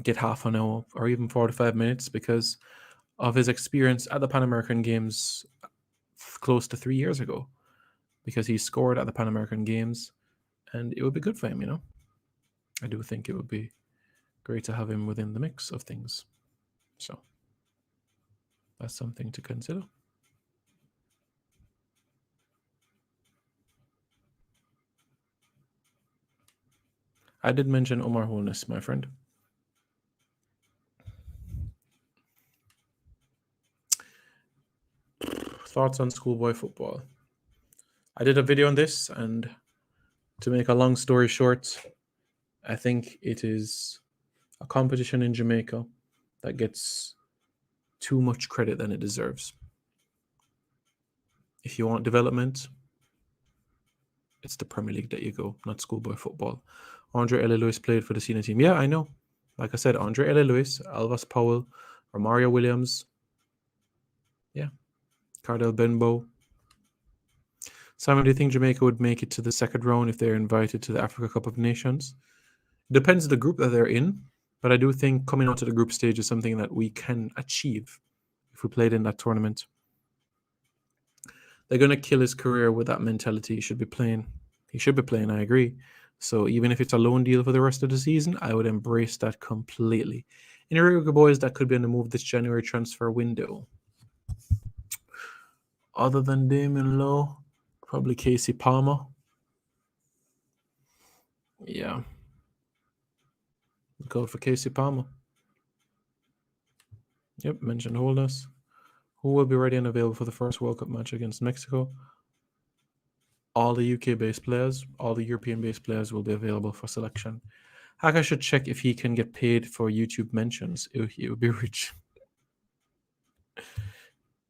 get half an hour or even 45 minutes because of his experience at the Pan American Games close to 3 years ago, because he scored at the Pan American Games and it would be good for him, you know. I do think it would be great to have him within the mix of things. So that's something to consider. I did mention Omar Holness, my friend. Thoughts on schoolboy football? I did a video on this, and to make a long story short, I think it is a competition in Jamaica that gets too much credit than it deserves. If you want development, it's the Premier League that you go, not schoolboy football. Andre L. Lewis played for the senior team. Yeah, I know. Like I said, Andre L. Lewis, Alvas Powell, Romario Williams. Yeah. Cardell Benbow. Simon, do you think Jamaica would make it to the second round if they're invited to the Africa Cup of Nations? Depends on the group that they're in, but I do think coming out to the group stage is something that we can achieve if we played in that tournament. They're going to kill his career with that mentality. He should be playing, I agree. So even if it's a loan deal for the rest of the season, I would embrace that completely. In Reggae Boys, that could be on the move this January transfer window. Other than Damon Lowe, probably Casey Palmer. Yeah. Go for Casey Palmer. Yep, mentioned Holness. Who will be ready and available for the first World Cup match against Mexico? All the UK-based players, all the European-based players will be available for selection. Haka should check if he can get paid for YouTube mentions. He would be rich.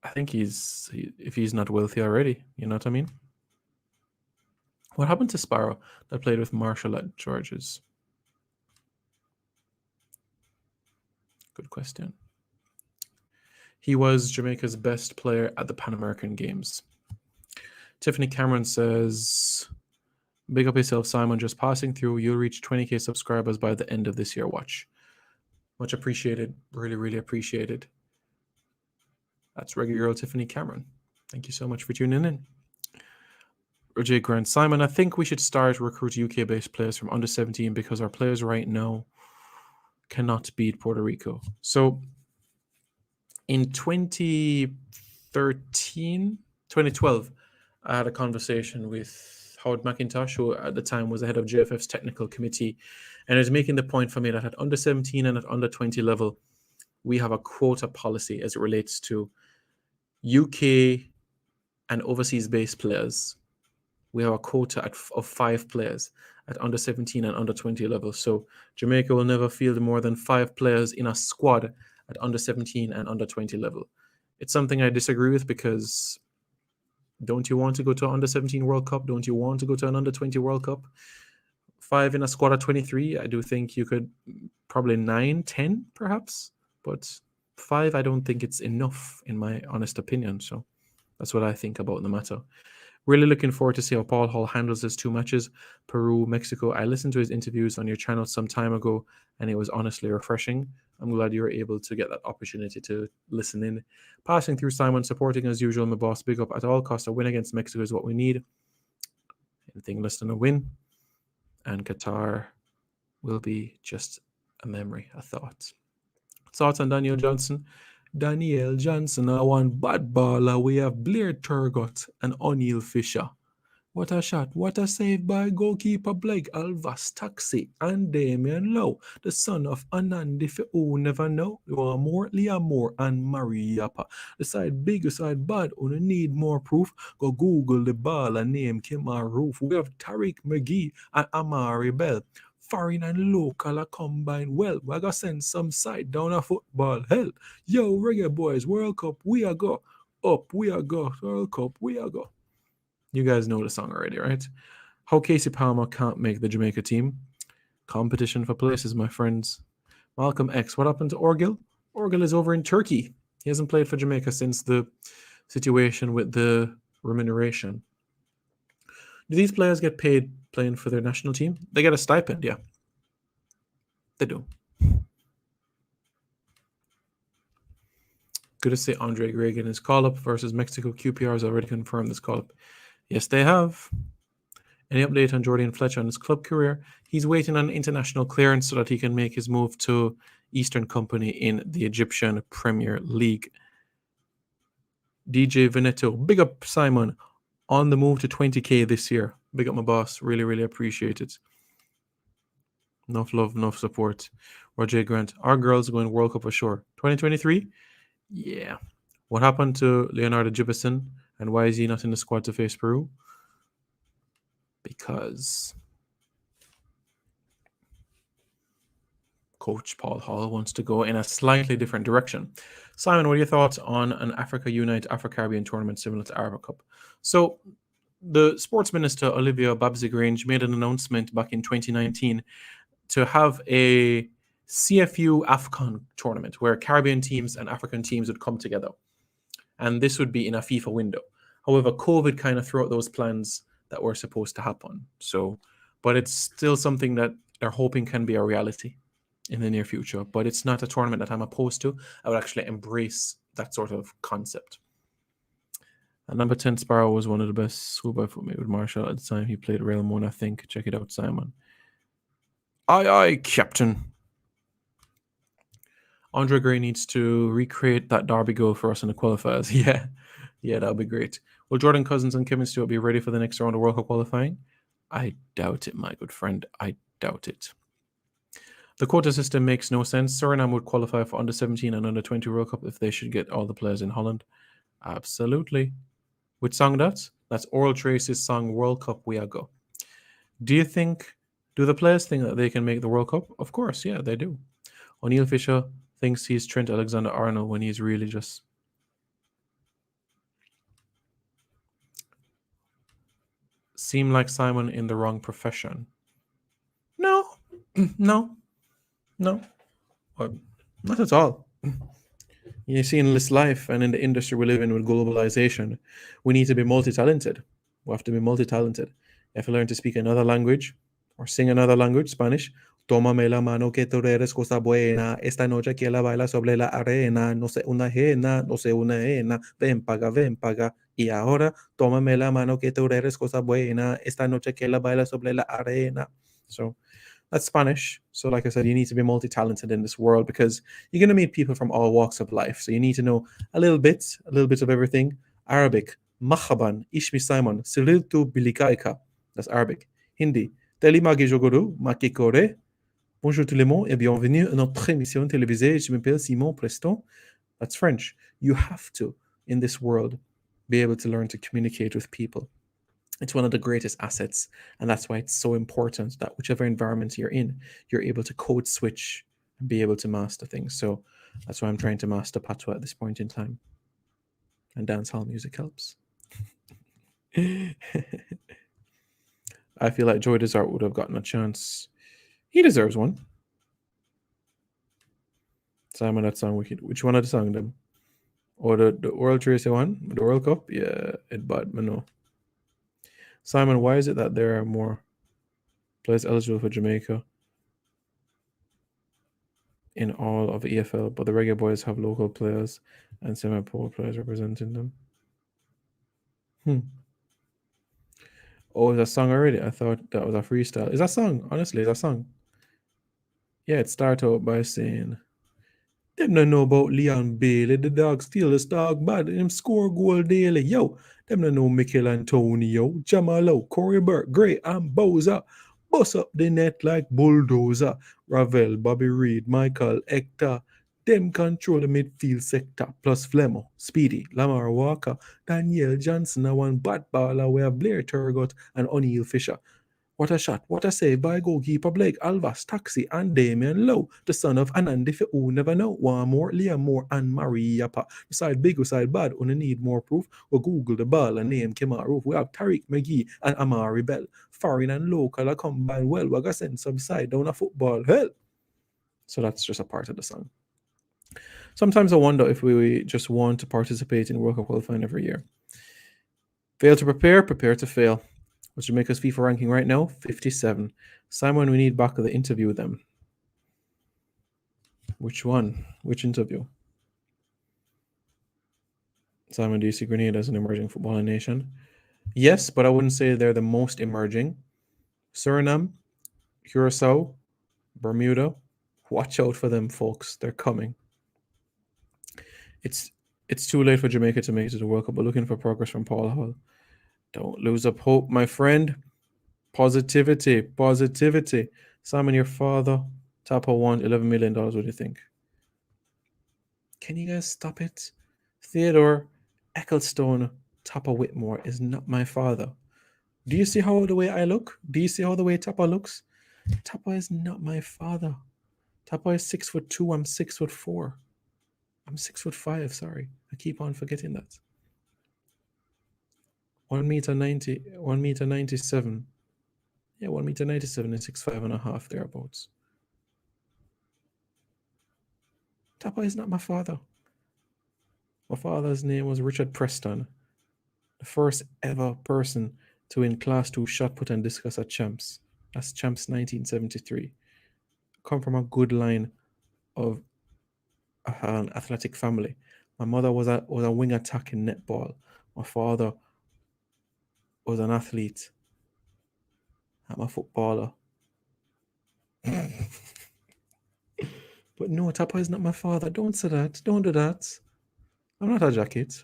I think if he's not wealthy already, you know what I mean? What happened to Sparrow that played with Marshall at George's? Good question. He was Jamaica's best player at the Pan American Games. Tiffany Cameron says, big up yourself, Simon. Just passing through. You'll reach 20K subscribers by the end of this year. Watch. Much appreciated. Really, really appreciated. That's Reggae Girl Tiffany Cameron. Thank you so much for tuning in. Roger Grant. Simon, I think we should start recruit UK-based players from under 17 because our players right now cannot beat Puerto Rico. So in 2012, I had a conversation with Howard McIntosh, who at the time was the head of JFF's technical committee, and he was making the point for me that at under 17 and at under 20 level, we have a quota policy as it relates to UK and overseas-based players. We have a quota of 5 players at under 17 and under 20 level. So Jamaica will never field more than 5 players in a squad at under 17 and under 20 level. It's something I disagree with because don't you want to go to an under 17 World Cup? Don't you want to go to an under 20 World Cup? 5 in a squad at 23, I do think you could probably 9, 10 perhaps, but 5, I don't think it's enough in my honest opinion. So that's what I think about the matter. Really looking forward to see how Paul Hall handles his 2 matches, Peru, Mexico. I listened to his interviews on your channel some time ago, and it was honestly refreshing. I'm glad you were able to get that opportunity to listen in. Passing through Simon, supporting as usual, my boss. Big up at all costs. A win against Mexico is what we need. Anything less than a win. And Qatar will be just a memory, a thought. Thoughts on Daniel Johnson? Daniel Johnson, I want bad baller. We have Blair Turgott and O'Neill Fisher. What a shot. What a save by goalkeeper Blake Alvas Taxi and Damien Lowe, the son of Anandi for who never know. You want more? Liam Moore and Mariapa. The side big, the side bad. Only need more proof. Go Google the ball and name Kemar Roof. We have Tariq McGee and Amari Bell. Foreign and local are combined well. We gotta send some side down a football. Hell, yo, Reggae Boys, World Cup, we are go. Up, we are go. World Cup, we are go. You guys know the song already, right? How Casey Palmer can't make the Jamaica team. Competition for places, my friends. Malcolm X, what happened to Orgil? Orgil is over in Turkey. He hasn't played for Jamaica since the situation with the remuneration. Do these players get paid playing for their national team? They get a stipend, yeah. They do. Good to see Andre Gregg in his call-up versus Mexico. QPR has already confirmed this call-up. Yes, they have. Any update on Jordan Fletcher on his club career? He's waiting on international clearance so that he can make his move to Eastern Company in the Egyptian Premier League. DJ Veneto, big up Simon, on the move to 20k this year. Big up my boss, really, really appreciate it. Enough love, enough support. Roger Grant, our girls going World Cup ashore. 2023? Yeah. What happened to Leonardo Gibson and why is he not in the squad to face Peru? Because Coach Paul Hall wants to go in a slightly different direction. Simon, what are your thoughts on an Africa Unite Afro-Caribbean tournament similar to Arab Cup? So the sports minister, Olivia Babsy-Grange, made an announcement back in 2019 to have a CFU AFCON tournament where Caribbean teams and African teams would come together. And this would be in a FIFA window. However, COVID kind of threw out those plans that were supposed to happen. But it's still something that they're hoping can be a reality in the near future. But it's not a tournament that I'm opposed to. I would actually embrace that sort of concept. And number 10, Sparrow was one of the best schoolboy footmate with Marshall at the time. He played Real Moon, I think. Check it out, Simon. Aye, Captain. Andre Gray needs to recreate that Derby goal for us in the qualifiers. Yeah, that'll be great. Will Jordan Cousins and Kevin Stewart be ready for the next round of World Cup qualifying? I doubt it, my good friend. I doubt it. The quota system makes no sense. Suriname would qualify for under 17 and under 20 World Cup if they should get all the players in Holland. Absolutely. Which song that's? That's Oral Tracy's song World Cup We Are Go. Do the players think that they can make the World Cup? Of course, yeah, they do. O'Neill Fisher thinks he's Trent Alexander-Arnold when he's really just... Seem like Simon in the wrong profession. No. Well, not at all. You see, in this life and in the industry we live in with globalization, we need to be multi-talented. We have to be multi-talented. You have to learn to speak another language or sing another language, Spanish. Tómame la mano que tú eres cosa buena. Esta noche que la baila sobre la arena. No sé una ajena, no sé una ajena. Ven paga. Y ahora, tómame la mano que tú eres cosa buena. Esta noche que la baila sobre la arena. So that's Spanish. So like I said, you need to be multi-talented in this world because you're going to meet people from all walks of life. So you need to know a little bit of everything. Arabic, Mahaban, Ishmi Simon, Sililtu Bilikaika. That's Arabic. Hindi, Telimagi Joguru, Makikore. Bonjour tout le monde et bienvenue à notre émission télévisée. Je m'appelle Simon Preston. That's French. You have to, in this world, be able to learn to communicate with people. It's one of the greatest assets, and that's why it's so important that whichever environment you're in, you're able to code switch and be able to master things. So that's why I'm trying to master Patois at this point in time. And dancehall music helps. I feel like Joy Desart would have gotten a chance. He deserves one. Simon, that song wicked. Which one of the song then? Or the Oral Tracy one? The World Cup? Yeah, it bad, but no. Simon, why is it that there are more players eligible for Jamaica in all of EFL, but the Reggae Boys have local players and semi-pro players representing them? Oh, is that song already? I thought that was a freestyle. Is that song? Honestly, is that song? Yeah, it started out by saying, Them don't know about Leon Bailey. The dog steal his dog bad. Them score goal daily. Yo, them don't know Mikel Antonio, Jamalo, Corey Burke, Gray, and Bowser. Bust up the net like bulldozer. Ravel, Bobby Reed, Michael, Hector. Them control the midfield sector. Plus Flemo, Speedy, Lamar Walker, Daniel Johnson, and one bad baller. We have Blair Turgot and O'Neill Fisher. What a shot, what a save by goalkeeper Blake Alvas, Taxi, and Damian Lowe, the son of Anandi for who never know. One more, Liam Moore, and Marie Yapa. Beside big, beside bad, when need more proof, we'll Google the ball and name Kemar. We have Tariq McGee and Amari Bell. Foreign and local are combined well. We're going to send some side down a football. Hell. So that's just a part of the song. Sometimes I wonder if we just want to participate in World Cup qualifying every year. Fail to prepare, prepare to fail. What's Jamaica's FIFA ranking right now? 57. Simon, we need back of the interview with them. Which one? Which interview? Simon, do you see Grenada as an emerging footballing nation? Yes, but I wouldn't say they're the most emerging. Suriname, Curacao, Bermuda. Watch out for them, folks. They're coming. It's too late for Jamaica to make it to the World Cup, but looking for progress from Paul Hall. Don't lose up hope, my friend. Positivity, positivity. Simon, your father, Tapa won $11 million. What do you think? Can you guys stop it? Theodore Ecclestone, Tapa Whitmore is not my father. Do you see how the way I look? Do you see how the way Tapa looks? Tapa is not my father. Tapa is 6'2". I'm 6'4". I'm 6'5". Sorry, I keep on forgetting that. 1 meter 90, 1 meter 97. Yeah, 1 meter 97 and 6'5.5" thereabouts. Tapa is not my father. My father's name was Richard Preston, the first ever person to win Class 2 shot put and discus at Champs. That's Champs 1973. Come from a good line of an athletic family. My mother was a wing attack in netball. My father was an athlete. I'm a footballer. But no, Tapa is not my father. Don't say that. Don't do that. I'm not a jacket.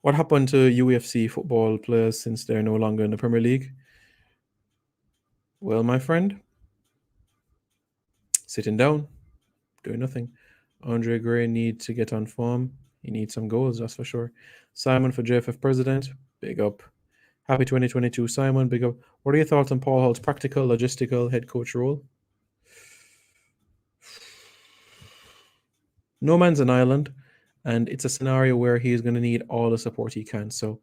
What happened to UFC football players since they're no longer in the Premier League? Well, my friend, sitting down, doing nothing. Andre Gray needs to get on form. He needs some goals, that's for sure. Simon for JFF president, big up. Happy 2022, Simon, big up. What are your thoughts on Paul Hall's practical, logistical head coach role? No man's an island, and it's a scenario where he's going to need all the support he can. So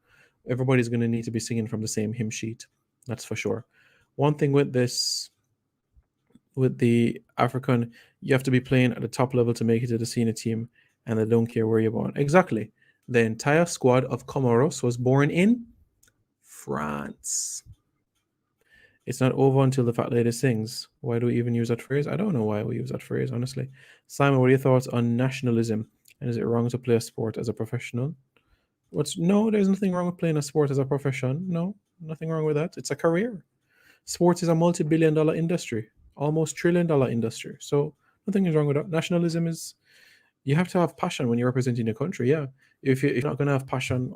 everybody's going to need to be singing from the same hymn sheet. That's for sure. One thing with this, with the African, you have to be playing at the top level to make it to the senior team, and they don't care where you're born. Exactly. The entire squad of Comoros was born in France. It's not over until the fat lady sings. Why do we even use that phrase? I don't know why we use that phrase, honestly. Simon, what are your thoughts on nationalism? And is it wrong to play a sport as a professional? No, there's nothing wrong with playing a sport as a profession. No, nothing wrong with that. It's a career. Sports is a multi-billion-dollar industry, almost trillion-dollar industry. So nothing is wrong with that. Nationalism is, you have to have passion when you're representing your country. Yeah, if you're not going to have passion,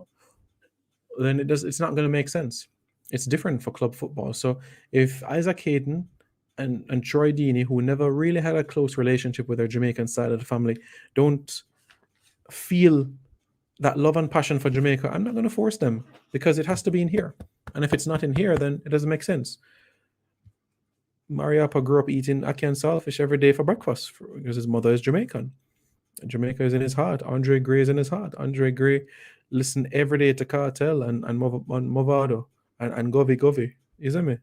then it's not going to make sense. It's different for club football. So if Isaac Hayden and Troy Deeney, who never really had a close relationship with their Jamaican side of the family, don't feel that love and passion for Jamaica, I'm not going to force them, because it has to be in here. And if it's not in here, then it doesn't make sense. Mariapa grew up eating ackee and saltfish every day for breakfast because his mother is Jamaican. Jamaica is in his heart. Andre Gray is in his heart. Andre Gray listened every day to Cartel and Movado and Govy Govy. You see me?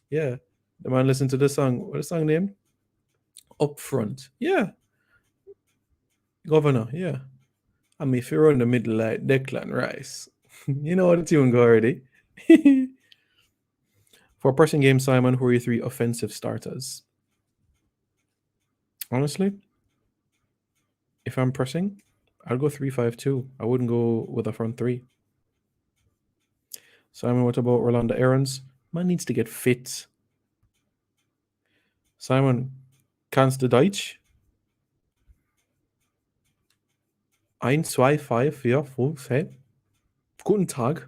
Yeah. The man listened to the song. What's the song name? Upfront. Yeah. Governor. Yeah. I mean, if you're in the middle like Declan Rice, you know how the tune go already. For pressing game, Simon, who are your three offensive starters? Honestly, if I'm pressing, I'll go 3-5-2. I wouldn't go with a front three. Simon, what about Rolanda Aarons? Man needs to get fit. Simon, Kannst du Deutsch? 1, 2, 5, 4, 5, hey. Guten Tag.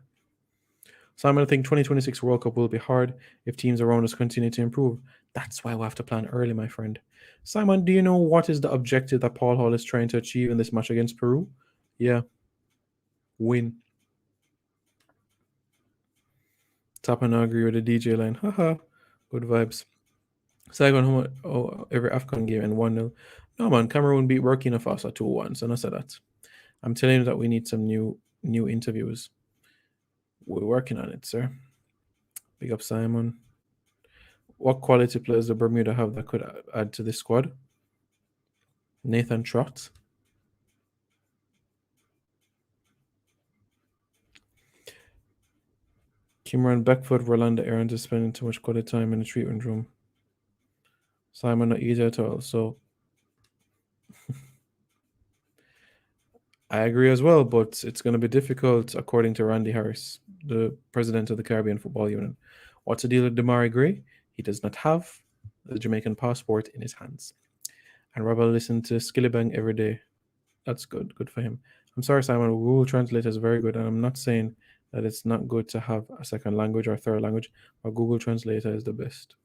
Simon, I think 2026 World Cup will be hard if teams around us continue to improve. That's why we have to plan early, my friend. Simon, do you know what is the objective that Paul Hall is trying to achieve in this match against Peru? Yeah. Win. Tap and agree with the DJ line. Haha. Good vibes. Saigon, every Afghan game and 1-0. No, man. Cameroon beat Burkina Faso 2-1. So I said that. I'm telling you that we need some new interviews. We're working on it, sir. Big up, Simon. What quality players does Bermuda have that could add to this squad? Nathan Trott. Kimran Beckford, Rolanda Aaron is spending too much quality time in the treatment room. Simon, not easy at all. So I agree as well, but it's going to be difficult, according to Randy Harris, the president of the Caribbean Football Union. What's the deal with Damari Gray? He does not have the Jamaican passport in his hands. And Rebel listen to Skillibang every day. That's good. Good for him. I'm sorry, Simon. Google Translate is very good. And I'm not saying that it's not good to have a second language or a third language, but Google Translator is the best.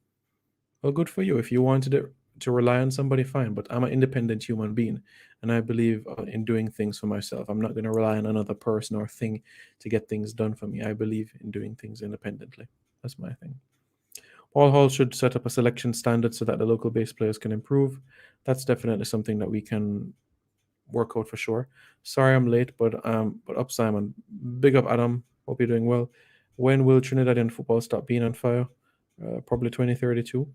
Well, good for you. If you wanted it to rely on somebody, fine. But I'm an independent human being, and I believe in doing things for myself. I'm not going to rely on another person or thing to get things done for me. I believe in doing things independently. That's my thing. Paul Hall should set up a selection standard so that the local base players can improve. That's definitely something that we can work out for sure. Sorry I'm late, but up Simon. Big up Adam. Hope you're doing well. When will Trinidadian football stop being on fire? Probably 2032.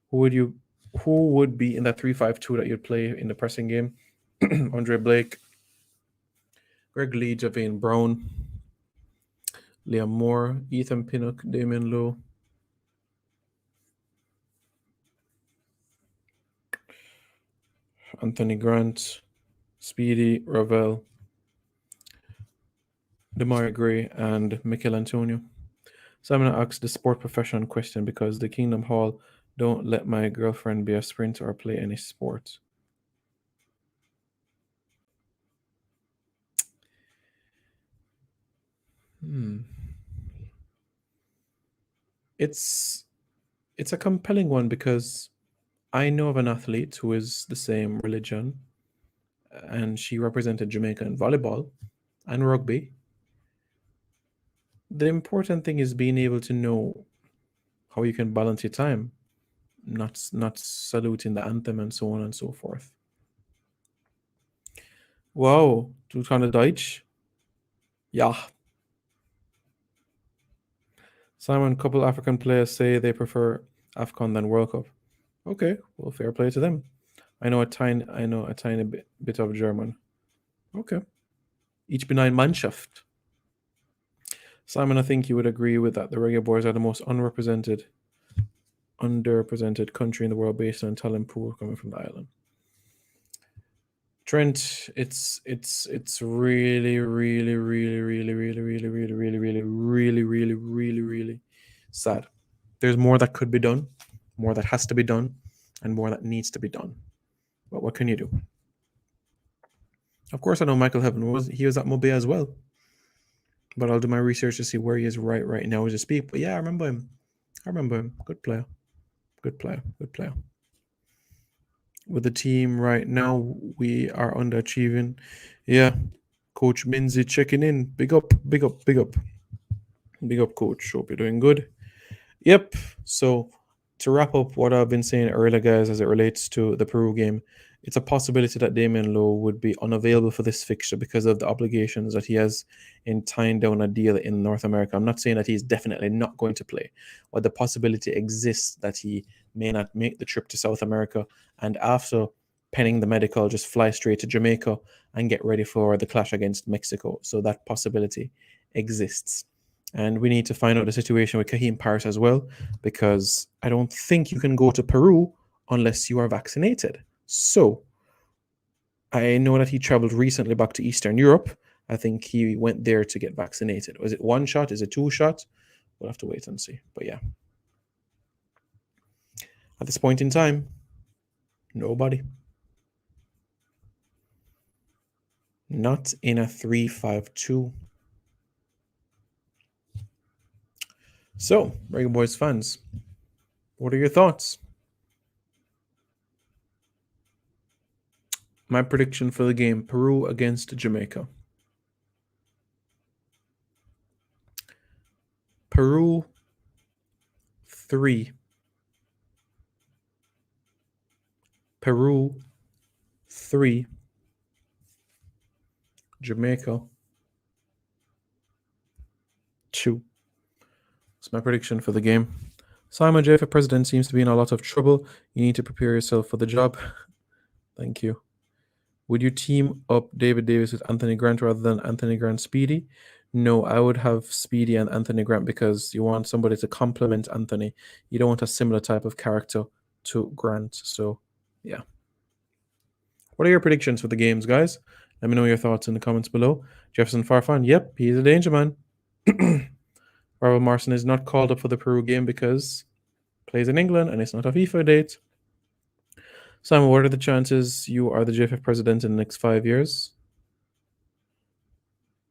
Who would be in that 3-5-2 that you'd play in the pressing game? Andre Blake, Greg Lee, Javane Brown, Liam Moore, Ethan Pinnock, Damien Lowe. Anthony Grant, Speedy, Ravel, Damari Gray, and Mikel Antonio. So I'm going to ask the sport profession question because the Kingdom Hall don't let my girlfriend be a sprinter or play any sport. It's a compelling one because I know of an athlete who is the same religion, and she represented Jamaica in volleyball and rugby. The important thing is being able to know how you can balance your time, not saluting the anthem and so on and so forth. Wow, du kannst Deutsch? Ja. Simon, couple African players say they prefer AFCON than World Cup. Okay, well, fair play to them. I know a tiny bit of German. Okay. Ich bin ein Mannschaft. Simon, I think you would agree with that. The Reggae Boys are the most underrepresented country in the world based on talent pool coming from the island. Trent, it's really, really, really, really, really, really, really, really, really, really, really, really, really sad. There's more that could be done, more that has to be done, and more that needs to be done. But what can you do? Of course, I know Michael Heaven was at Mobay as well. But I'll do my research to see where he is right now as I speak. But yeah, I remember him. Good player. With the team right now, we are underachieving. Yeah. Coach Minzy checking in. Big up. Big up, Coach. Hope you're doing good. Yep. So to wrap up what I've been saying earlier, guys, as it relates to the Peru game, it's a possibility that Damien Lowe would be unavailable for this fixture because of the obligations that he has in tying down a deal in North America. I'm not saying that he's definitely not going to play, but the possibility exists that he may not make the trip to South America and after penning the medical, just fly straight to Jamaica and get ready for the clash against Mexico. So that possibility exists. And we need to find out the situation with Kahim Paris as well, because I don't think you can go to Peru unless you are vaccinated. So I know that he traveled recently back to Eastern Europe. I think he went there to get vaccinated. Was it 1 shot? Is it 2 shots? We'll have to wait and see. But yeah. At this point in time, Nobody. Not in a 3-5-2. So, Reggae Boys fans, what are your thoughts? My prediction for the game, Peru against Jamaica. Peru 3. Peru 3. Jamaica 2. That's my prediction for the game. Simon J for president seems to be in a lot of trouble. You need to prepare yourself for the job. Thank you. Would you team up David Davis with Anthony Grant rather than Anthony Grant Speedy? No, I would have Speedy and Anthony Grant because you want somebody to complement Anthony. You don't want a similar type of character to Grant. So, yeah. What are your predictions for the games, guys? Let me know your thoughts in the comments below. Jefferson Farfan, yep, he's a danger man. Robert Marson is not called up for the Peru game because plays in England and it's not a FIFA date. Simon, what are the chances you are the JFF president in the next 5 years?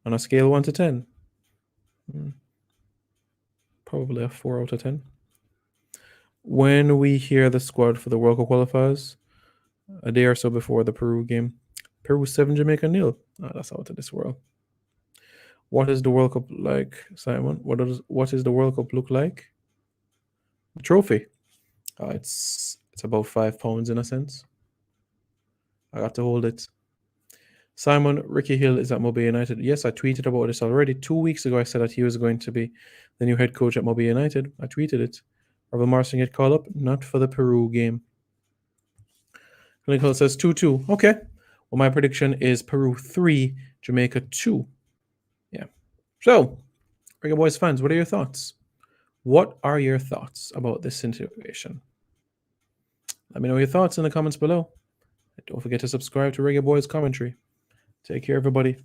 On a scale 1 to 10? Probably a 4 out of 10. When we hear the squad for the World Cup qualifiers, a day or so before the Peru game, Peru 7, Jamaica 0. Oh, that's out of this world. What is the World Cup like, Simon? What is the World Cup look like? The trophy. It's about 5 pounds in a sense. I got to hold it. Simon, Ricky Hill is at Mobile United. Yes, I tweeted about this already. 2 weeks ago, I said that he was going to be the new head coach at Mobile United. I tweeted it. Robert Marson get called up, not for the Peru game. Clinical says 2-2. Okay. Well, my prediction is Peru 3, Jamaica 2. Yeah. So, Reggae Boys fans, what are your thoughts? What are your thoughts about this situation? Let me know your thoughts in the comments below. Don't forget to subscribe to Reggae Boys Commentary. Take care, everybody.